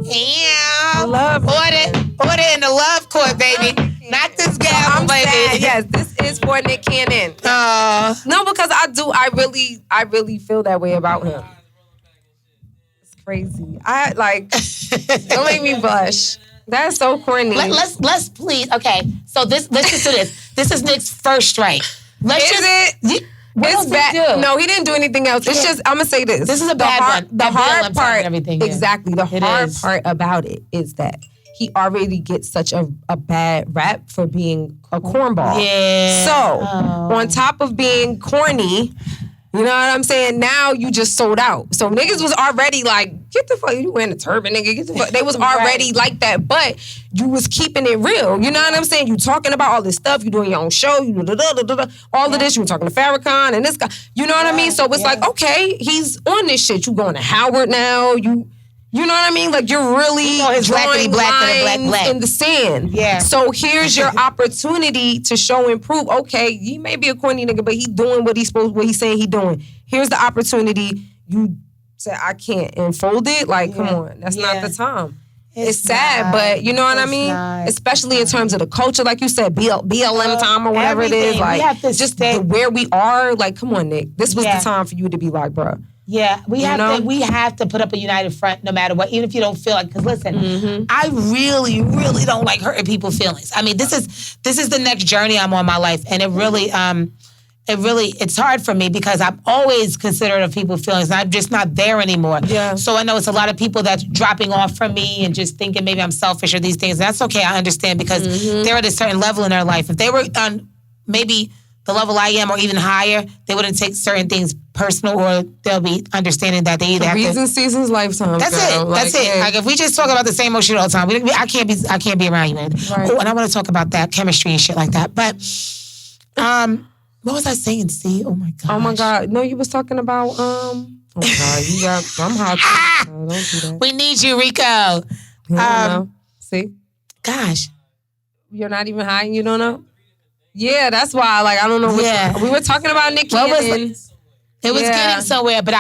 Yeah. Order in the love court, baby. Not this gavel, baby. Yes, this is for Nick Cannon. No, because I really feel that way about him. Crazy. Don't make me blush. That's so corny. Let's please. Okay, so let's just do this. This is Nick's first strike. It's bad. No, he didn't do anything else. It's just, I'm gonna say this. This is a bad one. The hard part, exactly. The hard part about it is that he already gets such a bad rap for being a cornball. Yeah. So on top of being corny. You know what I'm saying? Now you just sold out. So niggas was already like, get the fuck, you wearing a turban, nigga. Get the fuck. They was already like that, but you was keeping it real. You know what I'm saying? You talking about all this stuff. You doing your own show. You all of this. You were talking to Farrakhan and this guy. You know what I mean? So it's like, okay, he's on this shit. You going to Howard now. You know what I mean? Like you're really drawing lines in the sand. Yeah. So here's your opportunity to show and prove. Okay, he may be a corny nigga, but he doing what he's saying he doing. Here's the opportunity. You say I can't and fold it. Like, come on, that's not the time. It's sad, but you know what I mean? Not. Especially in terms of the culture, like you said, BLM time or whatever it is. Like, just where we are. Like, come on, Nick. This was the time for you to be like, bro. Yeah, we have to put up a united front no matter what, even if you don't feel like. Because listen, I really, really don't like hurting people's feelings. I mean, this is the next journey I'm on in my life, and it really, it's hard for me because I'm always considerate of people's feelings, and I'm just not there anymore. Yeah. So I know it's a lot of people that's dropping off from me and just thinking maybe I'm selfish or these things. That's okay, I understand, because they're at a certain level in their life. If they were on maybe the level I am or even higher, they wouldn't take certain things personal, or they'll be understanding that they either have reasons, seasons, lifetime. That's girl. it. That's it. Like if we just talk about the same old shit all the time, I can't be around you. Right. Oh, and I want to talk about that chemistry and shit like that. But what was I saying? See, oh my god. Oh my god. No, you was talking about Oh my god, I'm hot. Don't do that. We need you, Rico. See, gosh, you're not even high. You don't know. Yeah, that's why. Like, I don't know. We were talking about Nick Cannon. It was getting somewhere, but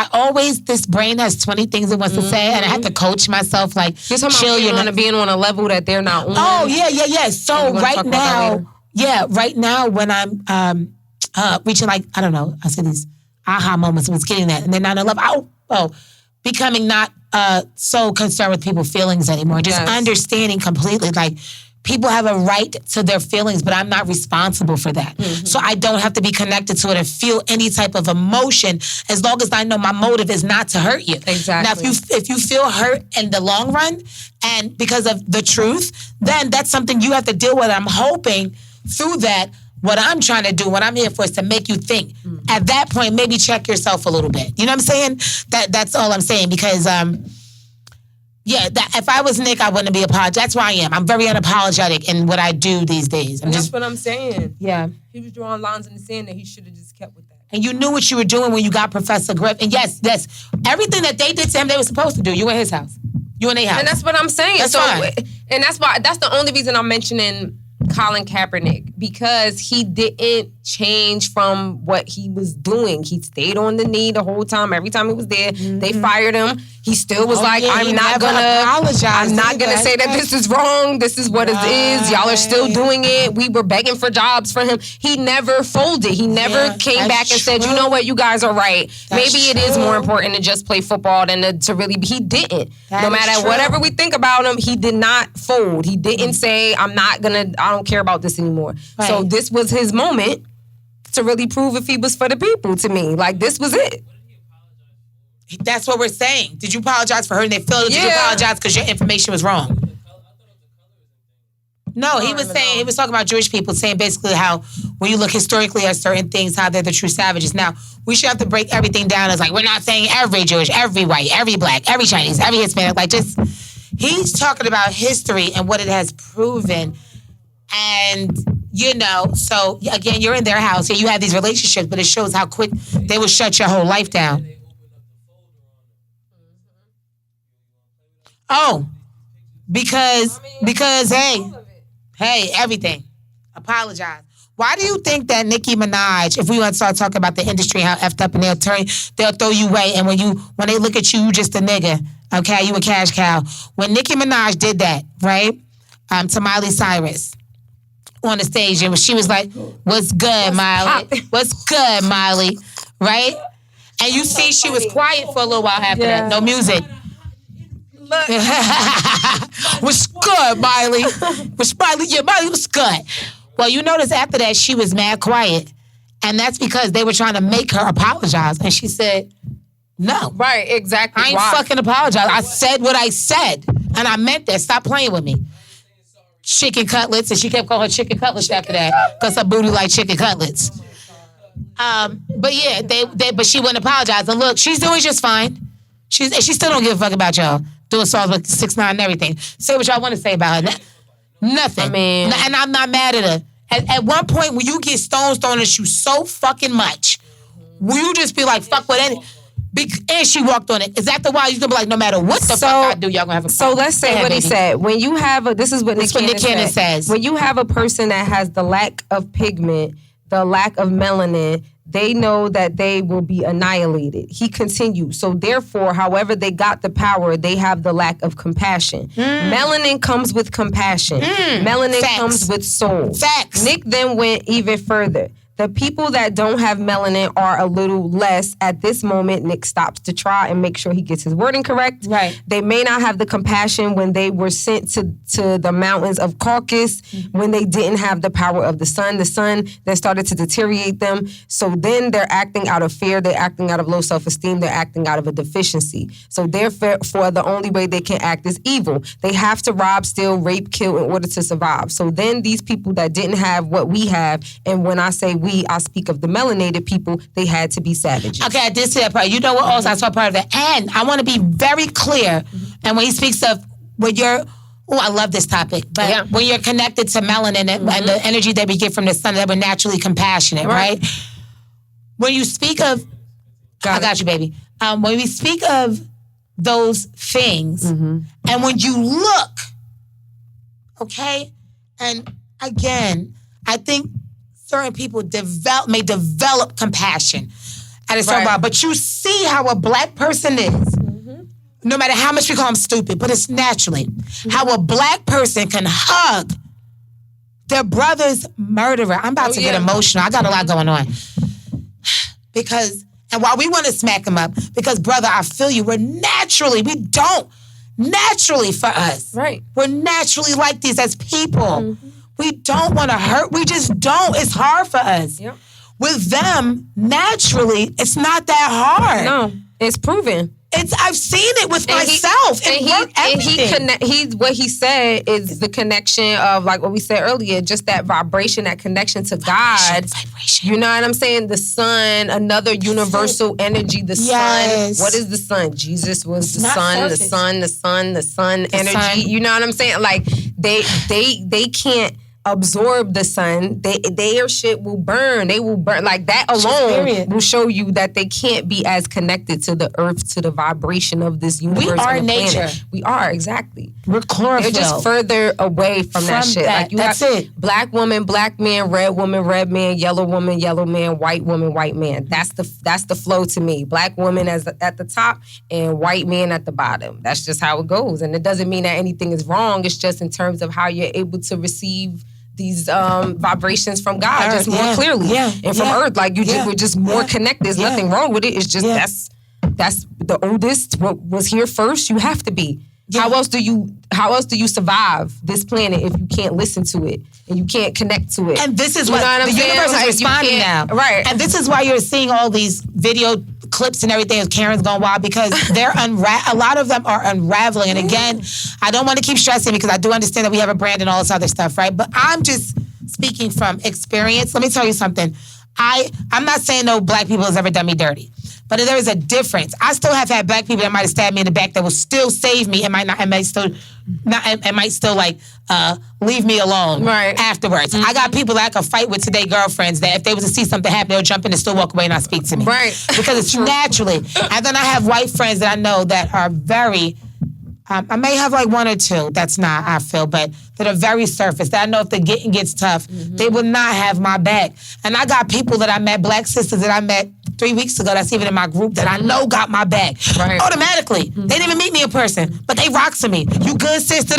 this brain has 20 things it wants to say, and I have to coach myself, like, chill, you're not being on a level that they're not on. Oh, yeah. So right now, when I'm reaching, like, I don't know, I said these aha moments, I was getting that, and then not in love, becoming not so concerned with people's feelings anymore, just understanding completely, like, people have a right to their feelings, but I'm not responsible for that. So I don't have to be connected to it and feel any type of emotion as long as I know my motive is not to hurt you. Exactly. Now, if you feel hurt in the long run and because of the truth, then that's something you have to deal with. I'm hoping through that, what I'm trying to do, what I'm here for is to make you think. At that point, maybe check yourself a little bit. You know what I'm saying? That's all I'm saying, because if I was Nick, I wouldn't be apologetic. That's why I am. I'm very unapologetic in what I do these days. That's what I'm saying. Yeah. He was drawing lines in the sand that he should have just kept with that. And you knew what you were doing when you got Professor Griff. And yes, everything that they did to him, they were supposed to do. You in his house. You in their house. And that's what I'm saying. That's fine. And that's the only reason I'm mentioning Colin Kaepernick, because he didn't change from what he was doing. He stayed on the knee the whole time. Every time he was there, they fired him. He still was I'm not gonna say that this is wrong. This is what it is. Y'all are still doing it. We were begging for jobs for him. He never folded. He never came back and said, you know what, you guys are right. Maybe it is more important to just play football than to really be. He didn't. No matter whatever we think about him, he did not fold. He didn't say, I don't care about this anymore. Right. So this was his moment to really prove if he was for the people to me. Like, this was it. That's what we're saying. Did you apologize for hurting their feelings? Did you apologize because your information was wrong? No, he was talking about Jewish people, saying basically how when you look historically at certain things, how they're the true savages. Now, we should have to break everything down as like, we're not saying every Jewish, every white, every black, every Chinese, every Hispanic. Like, just, he's talking about history and what it has proven. And, so again, you're in their house. Yeah, you have these relationships, but it shows how quick they will shut your whole life down. Oh, because hey, everything. Apologize. Why do you think that Nicki Minaj, if we want to start talking about the industry, how effed up, and they'll throw you away, and when they look at you, you just a nigga, okay? You a cash cow. When Nicki Minaj did that, right, to Miley Cyrus on the stage, and she was like, what's good, Miley? What's good, Miley? Right? And you see she was quiet for a little while after that. No music. What's good, Miley? Miley was good. Well, you notice after that, she was mad quiet. And that's because they were trying to make her apologize. And she said, no. Right, exactly. I ain't fucking apologize. I said what I said. And I meant that. Stop playing with me. Chicken cutlets. And she kept calling her chicken cutlets after that. Because her booty like chicken cutlets. But yeah, but she wouldn't apologize. And look, she's doing just fine. She still don't give a fuck about y'all. Doing songs with 6ix9ine and everything. Say what y'all want to say about her. Nothing. I mean, and I'm not mad at her. At one point, when you get stones thrown at you so fucking much, will you just be like, fuck with any? And she walked on it. Is that the why you're gonna be like, no matter what the fuck I do, y'all gonna have a problem? So let's say what he said. When you have this is what Nick Cannon says. When you have a person that has the lack of pigment, the lack of melanin, they know that they will be annihilated. He continued. So therefore, however they got the power, they have the lack of compassion. Melanin comes with compassion. Melanin comes with soul. Facts. Nick then went even further. The people that don't have melanin are a little less. At this moment, Nick stops to try and make sure he gets his wording correct. Right. They may not have the compassion when they were sent to the mountains of Caucasus, when they didn't have the power of the sun. The sun then started to deteriorate them. So then they're acting out of fear. They're acting out of low self-esteem. They're acting out of a deficiency. So therefore, the only way they can act is evil. They have to rob, steal, rape, kill in order to survive. So then these people that didn't have what we have, and when I say we, I speak of the melanated people, they had to be savages. Okay, I did see that part. You know what also I saw part of it. And I want to be very clear. And when he speaks of when you're, I love this topic, but when you're connected to melanin and the energy that we get from the sun, that we're naturally compassionate, right? When you speak of, I got you, baby. When we speak of those things, and when you look, okay, and again, I think certain people may develop compassion at a certain point, but you see how a black person is, no matter how much we call them stupid, but it's naturally, how a black person can hug their brother's murderer. I'm about to get emotional. I got a lot going on. And while we want to smack him up, because brother, I feel you, we don't naturally for us. Right. We're naturally like these as people. We don't want to hurt. We just don't. It's hard for us. Yep. With them, naturally, it's not that hard. No, it's proven. I've seen it with myself. What he said is the connection of, like what we said earlier, just that vibration, that connection to God. Vibration. You know what I'm saying? The sun, another universal energy. The sun. What is the sun? Jesus was the sun. The sun energy. You know what I'm saying? Like they can't absorb the sun. Their shit will burn. They will burn. Like that alone will show you that they can't be as connected to the earth, to the vibration of this universe. We are nature. Planet. We are, exactly. We're chlorophyll. They're just further away from that shit. Like that's it. Black woman, black man, red woman, red man, yellow woman, yellow man, white woman, white man. That's the flow to me. Black woman at the top and white man at the bottom. That's just how it goes. And it doesn't mean that anything is wrong. It's just in terms of how you're able to receive these vibrations from God just more clearly. And from Earth, like we're just more connected. There's nothing wrong with it. It's just that's the oldest. What was here first, you have to be. How else do you survive this planet if you can't listen to it and you can't connect to it? And this is what the universe is responding now. Right. And this is why you're seeing all these video clips and everything of Karen's going wild, because they're a lot of them are unraveling. And again, I don't want to keep stressing because I do understand that we have a brand and all this other stuff, right? But I'm just speaking from experience. Let me tell you something. I'm not saying no black people has ever done me dirty, but there is a difference. I still have had black people that might have stabbed me in the back that will still save me and might still like leave me alone afterwards. I got people that I can fight with today, girlfriends, that if they was to see something happen, they'll jump in and still walk away and not speak to me. Right. Because it's naturally. And then I have white friends that I know that are very, I may have like one or two, that's not, I feel, but that are very surface, that I know if the getting gets tough, they will not have my back. And I got people that I met, black sisters that I met 3 weeks ago, that's even in my group, that I know got my back. Right. Automatically. They didn't even meet me in person, but they rock to me. You good, sister?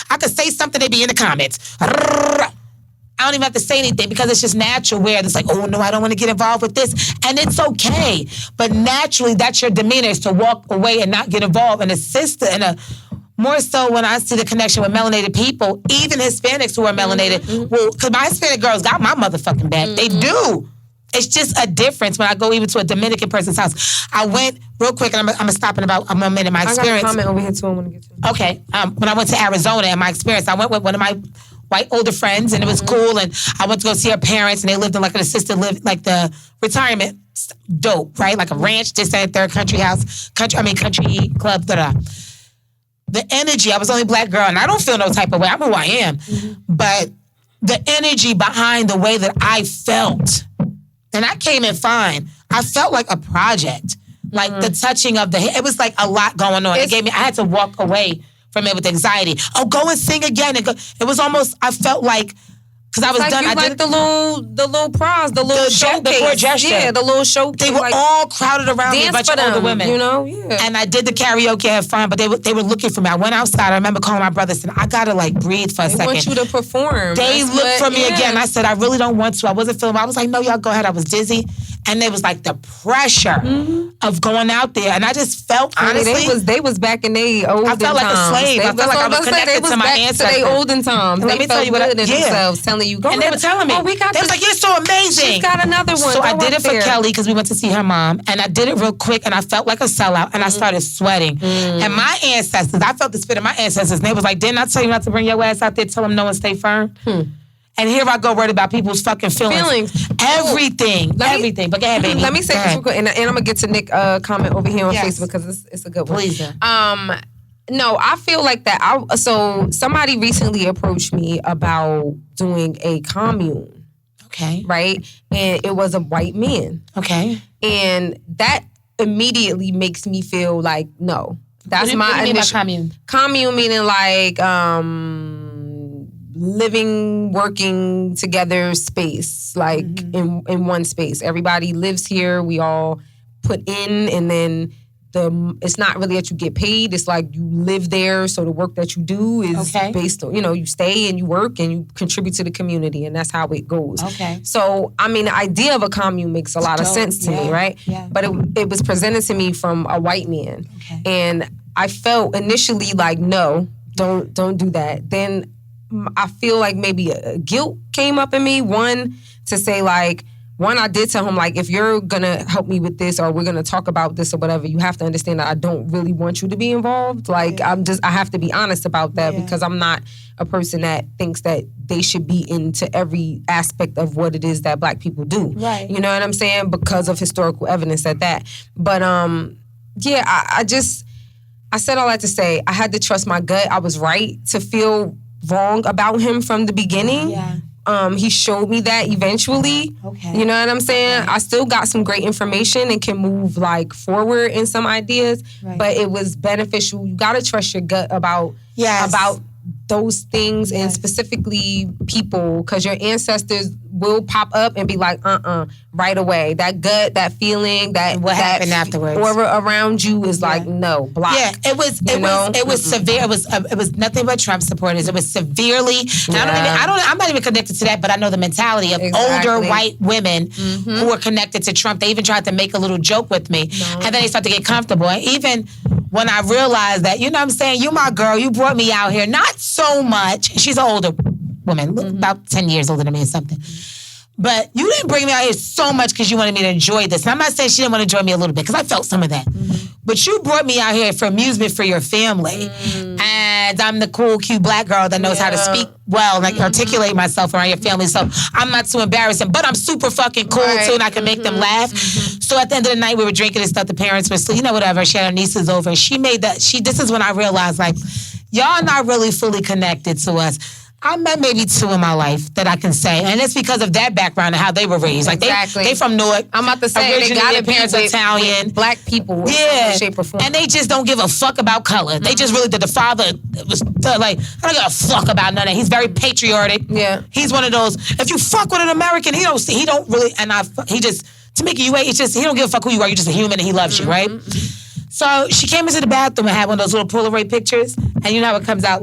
I could say something, they be in the comments. I don't even have to say anything because it's just natural where it's like, oh no, I don't want to get involved with this. And it's okay. But naturally, that's your demeanor, is to walk away and not get involved. And a sister, more so when I see the connection with melanated people, even Hispanics who are melanated, well, because my Hispanic girls got my motherfucking back. They do. It's just a difference when I go even to a Dominican person's house. I went real quick, and I'm going to stop in about a minute. My experience. I got a comment over here too I want to get to. Okay. When I went to Arizona, and my experience, I went with one of my white older friends, and it was cool. And I went to go see her parents, and they lived in like an assisted live, like the retirement, dope, right? Like a ranch, this, that, third, country club, da-da. The energy, I was the only black girl, and I don't feel no type of way. I know who I am. But the energy behind the way that I felt, and I came in fine. I felt like a project. Like the touching of it was like a lot going on. I had to walk away from it with anxiety. Oh, go and sing again. It was almost, I felt like Because I was like done. You I like the little prize, the little showcase. The court gesture. Yeah, the little showcase. They were all crowded around me, a bunch of older women. You know, yeah. And I did the karaoke, had fun, but they were looking for me. I went outside. I remember calling my brother and said, I gotta breathe for a second. They want you to perform. They looked for me again. I said, I really don't want to. I wasn't feeling. I was like, no, y'all go ahead. I was dizzy. And there was the pressure of going out there. And I just felt, honestly. They was back in their olden times. I felt like a slave. I felt like I was connected to my ancestors. They olden times. Let me tell you what themselves, telling you, go and they were telling me. We got they was like, you're so amazing. She's got another one. So I did it for Kelly because we went to see her mom. And I did it real quick. And I felt like a sellout. And I started sweating. And my ancestors, I felt the spirit of my ancestors. And they was like, didn't I tell you not to bring your ass out there? Tell them no and stay firm. And here I go worried about people's fucking feelings. Everything. But go ahead, baby. Let me say this real quick. And I'm going to get to Nick's comment over here on Facebook because it's a good one. Please. No, I feel like that. So somebody recently approached me about doing a commune. Okay. Right? And it was a white man. Okay. And that immediately makes me feel like, no. That's my initial commune. Commune meaning living, working together space, in one space. Everybody lives here. We all put in, and then it's not really that you get paid. It's like you live there, so the work that you do is based on, you stay and you work and you contribute to the community, and that's how it goes. Okay. So, I mean, the idea of a commune makes a lot of sense to me, right? Yeah. But it was presented to me from a white man. Okay. And I felt initially like, no, don't do that. Then I feel like maybe a guilt came up in me. One, to say I did tell him, if you're going to help me with this or we're going to talk about this or whatever, you have to understand that I don't really want you to be involved. I have to be honest about that because I'm not a person that thinks that they should be into every aspect of what it is that Black people do. Right. You know what I'm saying? Because of historical evidence at that. But, I said all that to say I had to trust my gut. I was right to feel wrong about him from the beginning. Yeah. He showed me that eventually. Okay. You know what I'm saying? Okay. I still got some great information and can move forward in some ideas, but it was beneficial. You got to trust your gut about those things and specifically people, because your ancestors will pop up and be like, right away. That gut, that feeling, what happened afterwards. Aura around you is no, block. Yeah, it was severe. It was nothing but Trump supporters. It was severely. I'm not even connected to that, but I know the mentality of older white women who were connected to Trump. They even tried to make a little joke with me, and then they started to get comfortable. And even when I realized that, you know what I'm saying, you my girl, you brought me out here, not so much. She's an older woman, about 10 years older than me or something. But you didn't bring me out here so much because you wanted me to enjoy this. And I'm not saying she didn't want to enjoy me a little bit, because I felt some of that. But you brought me out here for amusement for your family. And I'm the cool, cute Black girl that knows how to speak well and articulate myself around your family. So I'm not too embarrassing, but I'm super fucking cool too, and I can make them laugh. So at the end of the night, we were drinking and stuff. The parents were asleep, whatever. She had her nieces over, and she made that. This is when I realized, y'all not really fully connected to us. I met maybe 2 in my life that I can say, and it's because of that background and how they were raised. They from Newark. I'm about to say originally their parents are Italian, with Black people, shape or form, and they just don't give a fuck about color. They just really did. The father was I don't give a fuck about none of that. He's very patriotic. Yeah, he's one of those. If you fuck with an American, he don't really. And he just to make you wait. It's just he don't give a fuck who you are. You're just a human, and he loves you, right? So she came into the bathroom and had one of those little Polaroid pictures, and you know how it comes out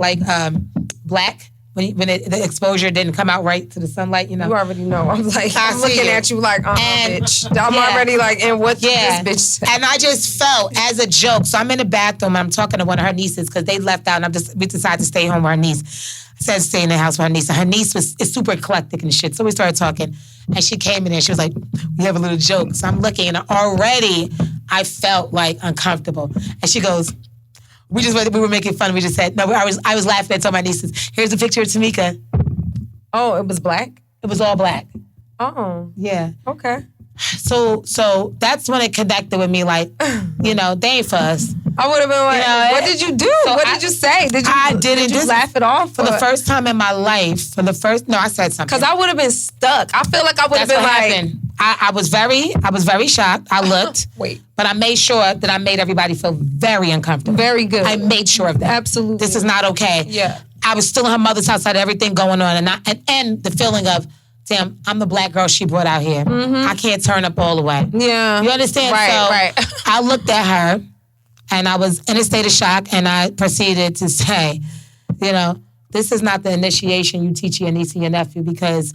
black. When the exposure didn't come out right to the sunlight, You already know. I'm looking at you bitch. I'm already and what this bitch said. And I just felt as a joke. So I'm in the bathroom and I'm talking to one of her nieces because they left out and we decided to stay home with her niece. I said stay in the house with her niece. And her niece is super eclectic and shit. So we started talking. And she came in there. She was like, we have a little joke. So I'm looking and already I felt uncomfortable. And she goes, we were making fun. We just said, no, I was laughing at some of my nieces. Here's a picture of Tamika. Oh, it was Black? It was all Black. Oh. Yeah. Okay. So that's when it connected with me, they ain't for us. I would have been what did you do? So what did you say? Did you laugh it off? For the first time in my life, I said something. Because I would have been stuck. I feel like I would have been happened. I was very shocked. I looked. Wait. But I made sure that I made everybody feel very uncomfortable. Very good. I made sure of that. Absolutely. This is not okay. Yeah. I was still in her mother's house, had everything going on, and the feeling of, damn, I'm the black girl she brought out here. I can't turn up all the way. Yeah. You understand? Right. I looked at her, and I was in a state of shock, and I proceeded to say, this is not the initiation you teach your niece and your nephew, because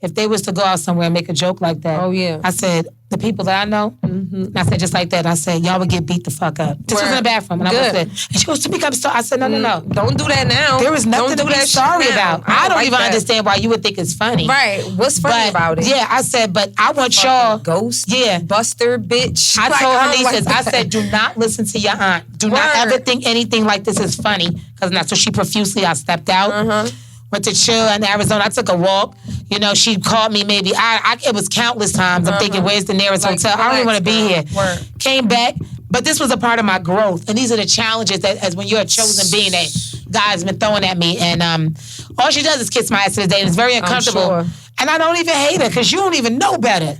if they was to go out somewhere and make a joke like that, I said, the people that I know, and I said just like that, I said, y'all would get beat the fuck up. This was in the bathroom, and I was there. And she goes, Tamika, I'm sorry. I said, no. Don't do that now. There is nothing to be sorry about. I don't even understand why you would think it's funny. Right. What's funny about it? Yeah, I said, but I want y'all. Ghost. Yeah. Buster, bitch. I told her nieces, I said, do not listen to your aunt. Do not ever think anything like this is funny. Because that's what she profusely, I stepped out. Went to chill in Arizona. I took a walk. She called me maybe. It was countless times. I'm thinking, where's the nearest hotel? I don't even want to be here. Came back. But this was a part of my growth. And these are the challenges that, as when you're a chosen being, that God's been throwing at me. And all she does is kiss my ass to this day. And it's very uncomfortable. Sure. And I don't even hate her because you don't even know better.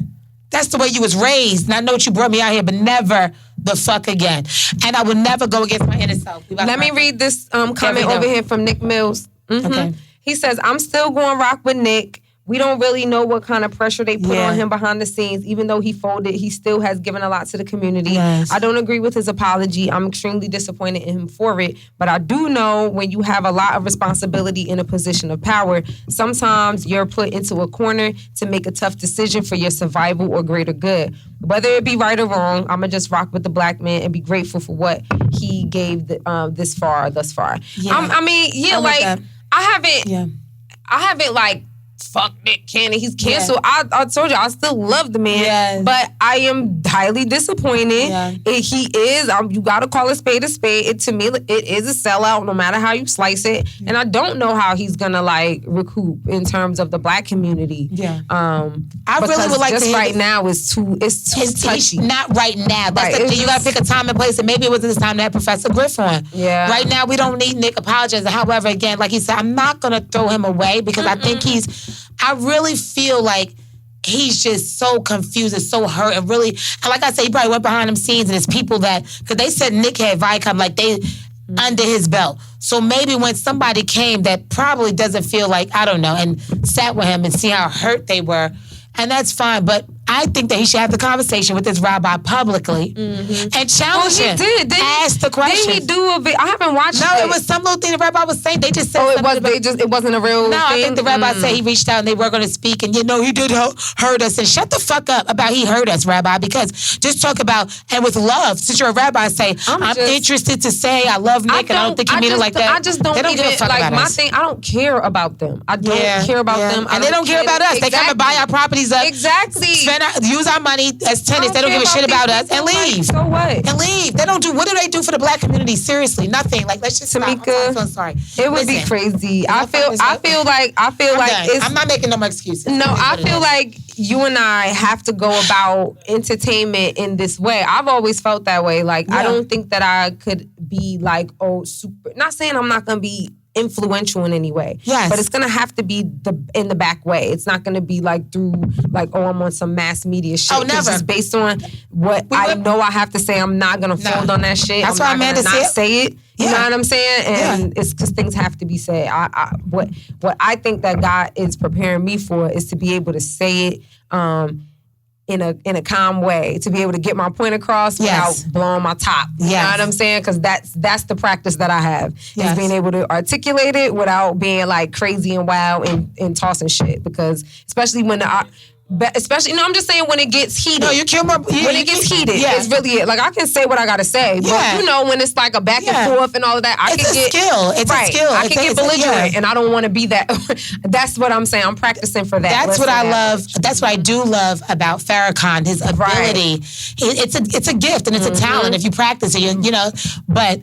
That's the way you was raised. And I know you brought me out here, but never the fuck again. And I would never go against my inner self. Let me read this comment over here from Nick Mills. Okay. He says, I'm still going to rock with Nick. We don't really know what kind of pressure they put on him behind the scenes. Even though he folded, he still has given a lot to the community. Yes. I don't agree with his apology. I'm extremely disappointed in him for it. But I do know when you have a lot of responsibility in a position of power, sometimes you're put into a corner to make a tough decision for your survival or greater good. Whether it be right or wrong, I'm going to just rock with the black man and be grateful for what he gave thus far. Yeah. I haven't like, fuck Nick Cannon, he's canceled. Yeah. I told you, I still love the man, but I am highly disappointed. Yeah. He is, you gotta call a spade a spade. To me, it is a sellout no matter how you slice it. Yeah. And I don't know how he's gonna like recoup in terms of the black community. Yeah. I really would like just to right now it's too touchy. Not right now. That's the thing. You gotta pick a time and place, and maybe it wasn't this time to have Professor Griff on. Yeah. Right now we don't need Nick apologizing. However, again, like he said, I'm not gonna throw him away because I think I really feel like he's just so confused and so hurt and really, and like I said, he probably went behind them scenes and it's people that, because they said Nick had Viacom, like they under his belt. So maybe when somebody came that probably doesn't feel like, I don't know, and sat with him and see how hurt they were, and that's fine, but I think that he should have the conversation with this rabbi publicly and challenge him. He did. Ask the question. Did he do a bit? I haven't watched it. No, it was some little thing the rabbi was saying. They just said it wasn't a real thing? I think the rabbi said he reached out and they were going to speak and he did hurt us. And shut the fuck up about he hurt us, rabbi, because just talk about, and with love, since you're a rabbi, say, I'm interested to say I love Nick and I don't think you mean it like that. I just don't give a fuck about us. I don't care about them. I don't care about them. And they don't care about us. They come and buy our properties up. Exactly. Use our money as tenants. They don't give a shit about us and leave. So what? And leave. They don't do. What do they do for the black community? Seriously, nothing. Like, let's just Tamika, stop. I'm so sorry. It would be crazy. I feel like I'm not making no more excuses. No, I feel like you and I have to go about entertainment in this way. I've always felt that way. Like I don't think that I could be like super. Not saying I'm not gonna be influential in any way. Yes. But it's gonna have to be in the back way. It's not gonna be like through I'm on some mass media shit. Oh, never. It's based on what I know I have to say. I'm not gonna fold on that shit. That's why Amanda said say it. You know what I'm saying? And it's because things have to be said. What I think that God is preparing me for is to be able to say it in a calm way, to be able to get my point across without blowing my top. You know what I'm saying? Because that's the practice that I have, is being able to articulate it without being like crazy and wild and tossing shit. Because especially when I'm just saying when it gets heated. No, you kill my. When it gets heated, it's really it. Like I can say what I gotta say, but when it's like a back and forth and all of that, it's a skill. It's a skill. I can get belligerent, and I don't want to be that. That's what I'm saying. I'm practicing for that. That's what I love. That's what I do love about Farrakhan. His ability. It's a gift and it's a talent if you practice it. But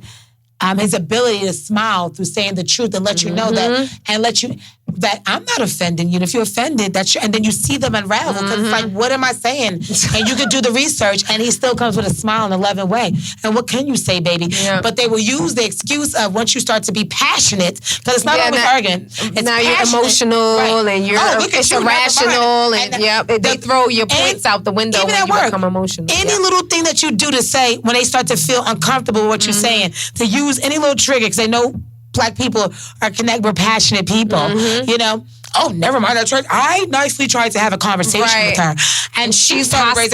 his ability to smile through saying the truth and let you know that, and let you that I'm not offending you. And if you're offended, and then you see them unravel because it's like, what am I saying? And you can do the research, and he still comes with a smile in a loving way. And what can you say, baby? Yeah. But they will use the excuse of once you start to be passionate, because it's not always arguing. It's now you're emotional and you're it's irrational, and they throw your points out the window when you become emotional. Any little thing that you do to say when they start to feel uncomfortable with what you're saying, to use any little trigger because they know Black people are we're passionate people, you know. Oh, never mind. I nicely tried to have a conversation with her, and she's hostile. She's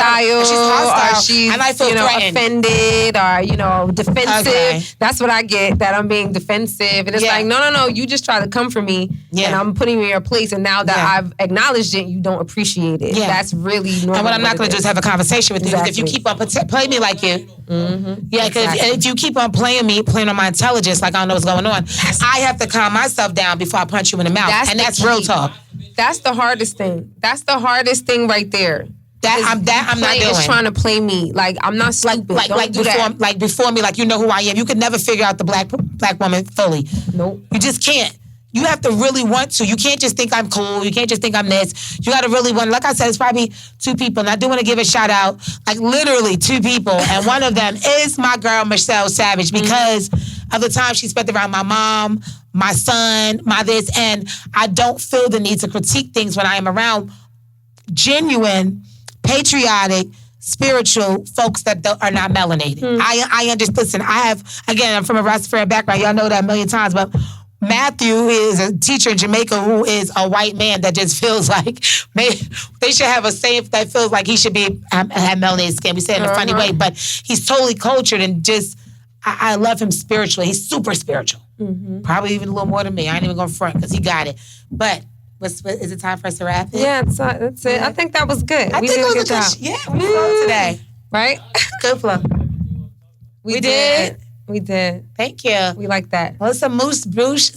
hostile, and I feel threatened, offended, or defensive. Okay. That's what I get. That I'm being defensive, and it's like, no. You just try to come for me, and I'm putting you in your place. And now that I've acknowledged it, you don't appreciate it. Yeah. That's really normal. And what I'm not going to do is have a conversation with you. If you keep on playing me like you, because if you keep on playing on my intelligence, like I don't know what's going on, I have to calm myself down before I punch you in the mouth, that's real talk. That's the hardest thing. That's the hardest thing right there. I'm not doing. Is trying to play me like I'm not stupid. Like before me, like you know who I am. You could never figure out the black woman fully. Nope. You just can't. You have to really want to. You can't just think I'm cool. You can't just think I'm this. You got to really want. Like I said, it's probably 2 people, and I do want to give a shout out. Like literally 2 people, and one of them is my girl Michelle Savage because of the time she spent around my mom, my son, my this, and I don't feel the need to critique things when I am around genuine, patriotic, spiritual folks that are not melanated. I understand. Listen, I'm from a Rastafarian background. Y'all know that a million times, but Matthew is a teacher in Jamaica who is a white man that just feels like they should have a saying that feels like he should have melanated skin. We say it in a funny way, but he's totally cultured and just, I love him spiritually. He's super spiritual. Probably even a little more than me. I ain't even going to front because he got it. But is it time for us to wrap it? Yeah, that's it. I think that was good. We did a good job. Yeah, we flowed today. Right? Good flow. We did. We did. Thank you. We like that. Well, it's a Moosh Boosh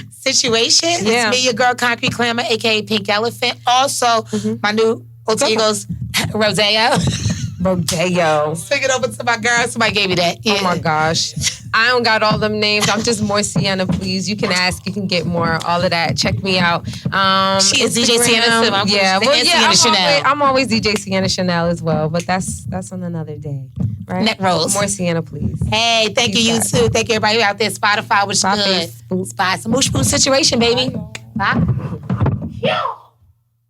situation. Yeah. It's me, your girl, Concrete Clamor, a.k.a. Pink Elephant. Also, my new alter egos, Rodeo. Sing it over to my girl. Somebody gave me that. Yeah. Oh, my gosh. I don't got all them names. I'm just more Sienna, please. You can ask. You can get more. All of that. Check me out. She is DJ Sienna. I'm always DJ Sienna Chanel as well. But that's on another day. Right? Neck rolls. More Sienna, please. Hey, thank you too. Thank you everybody out there. Spotify was good. Spot some Moosh Boosh situation, baby. Bye.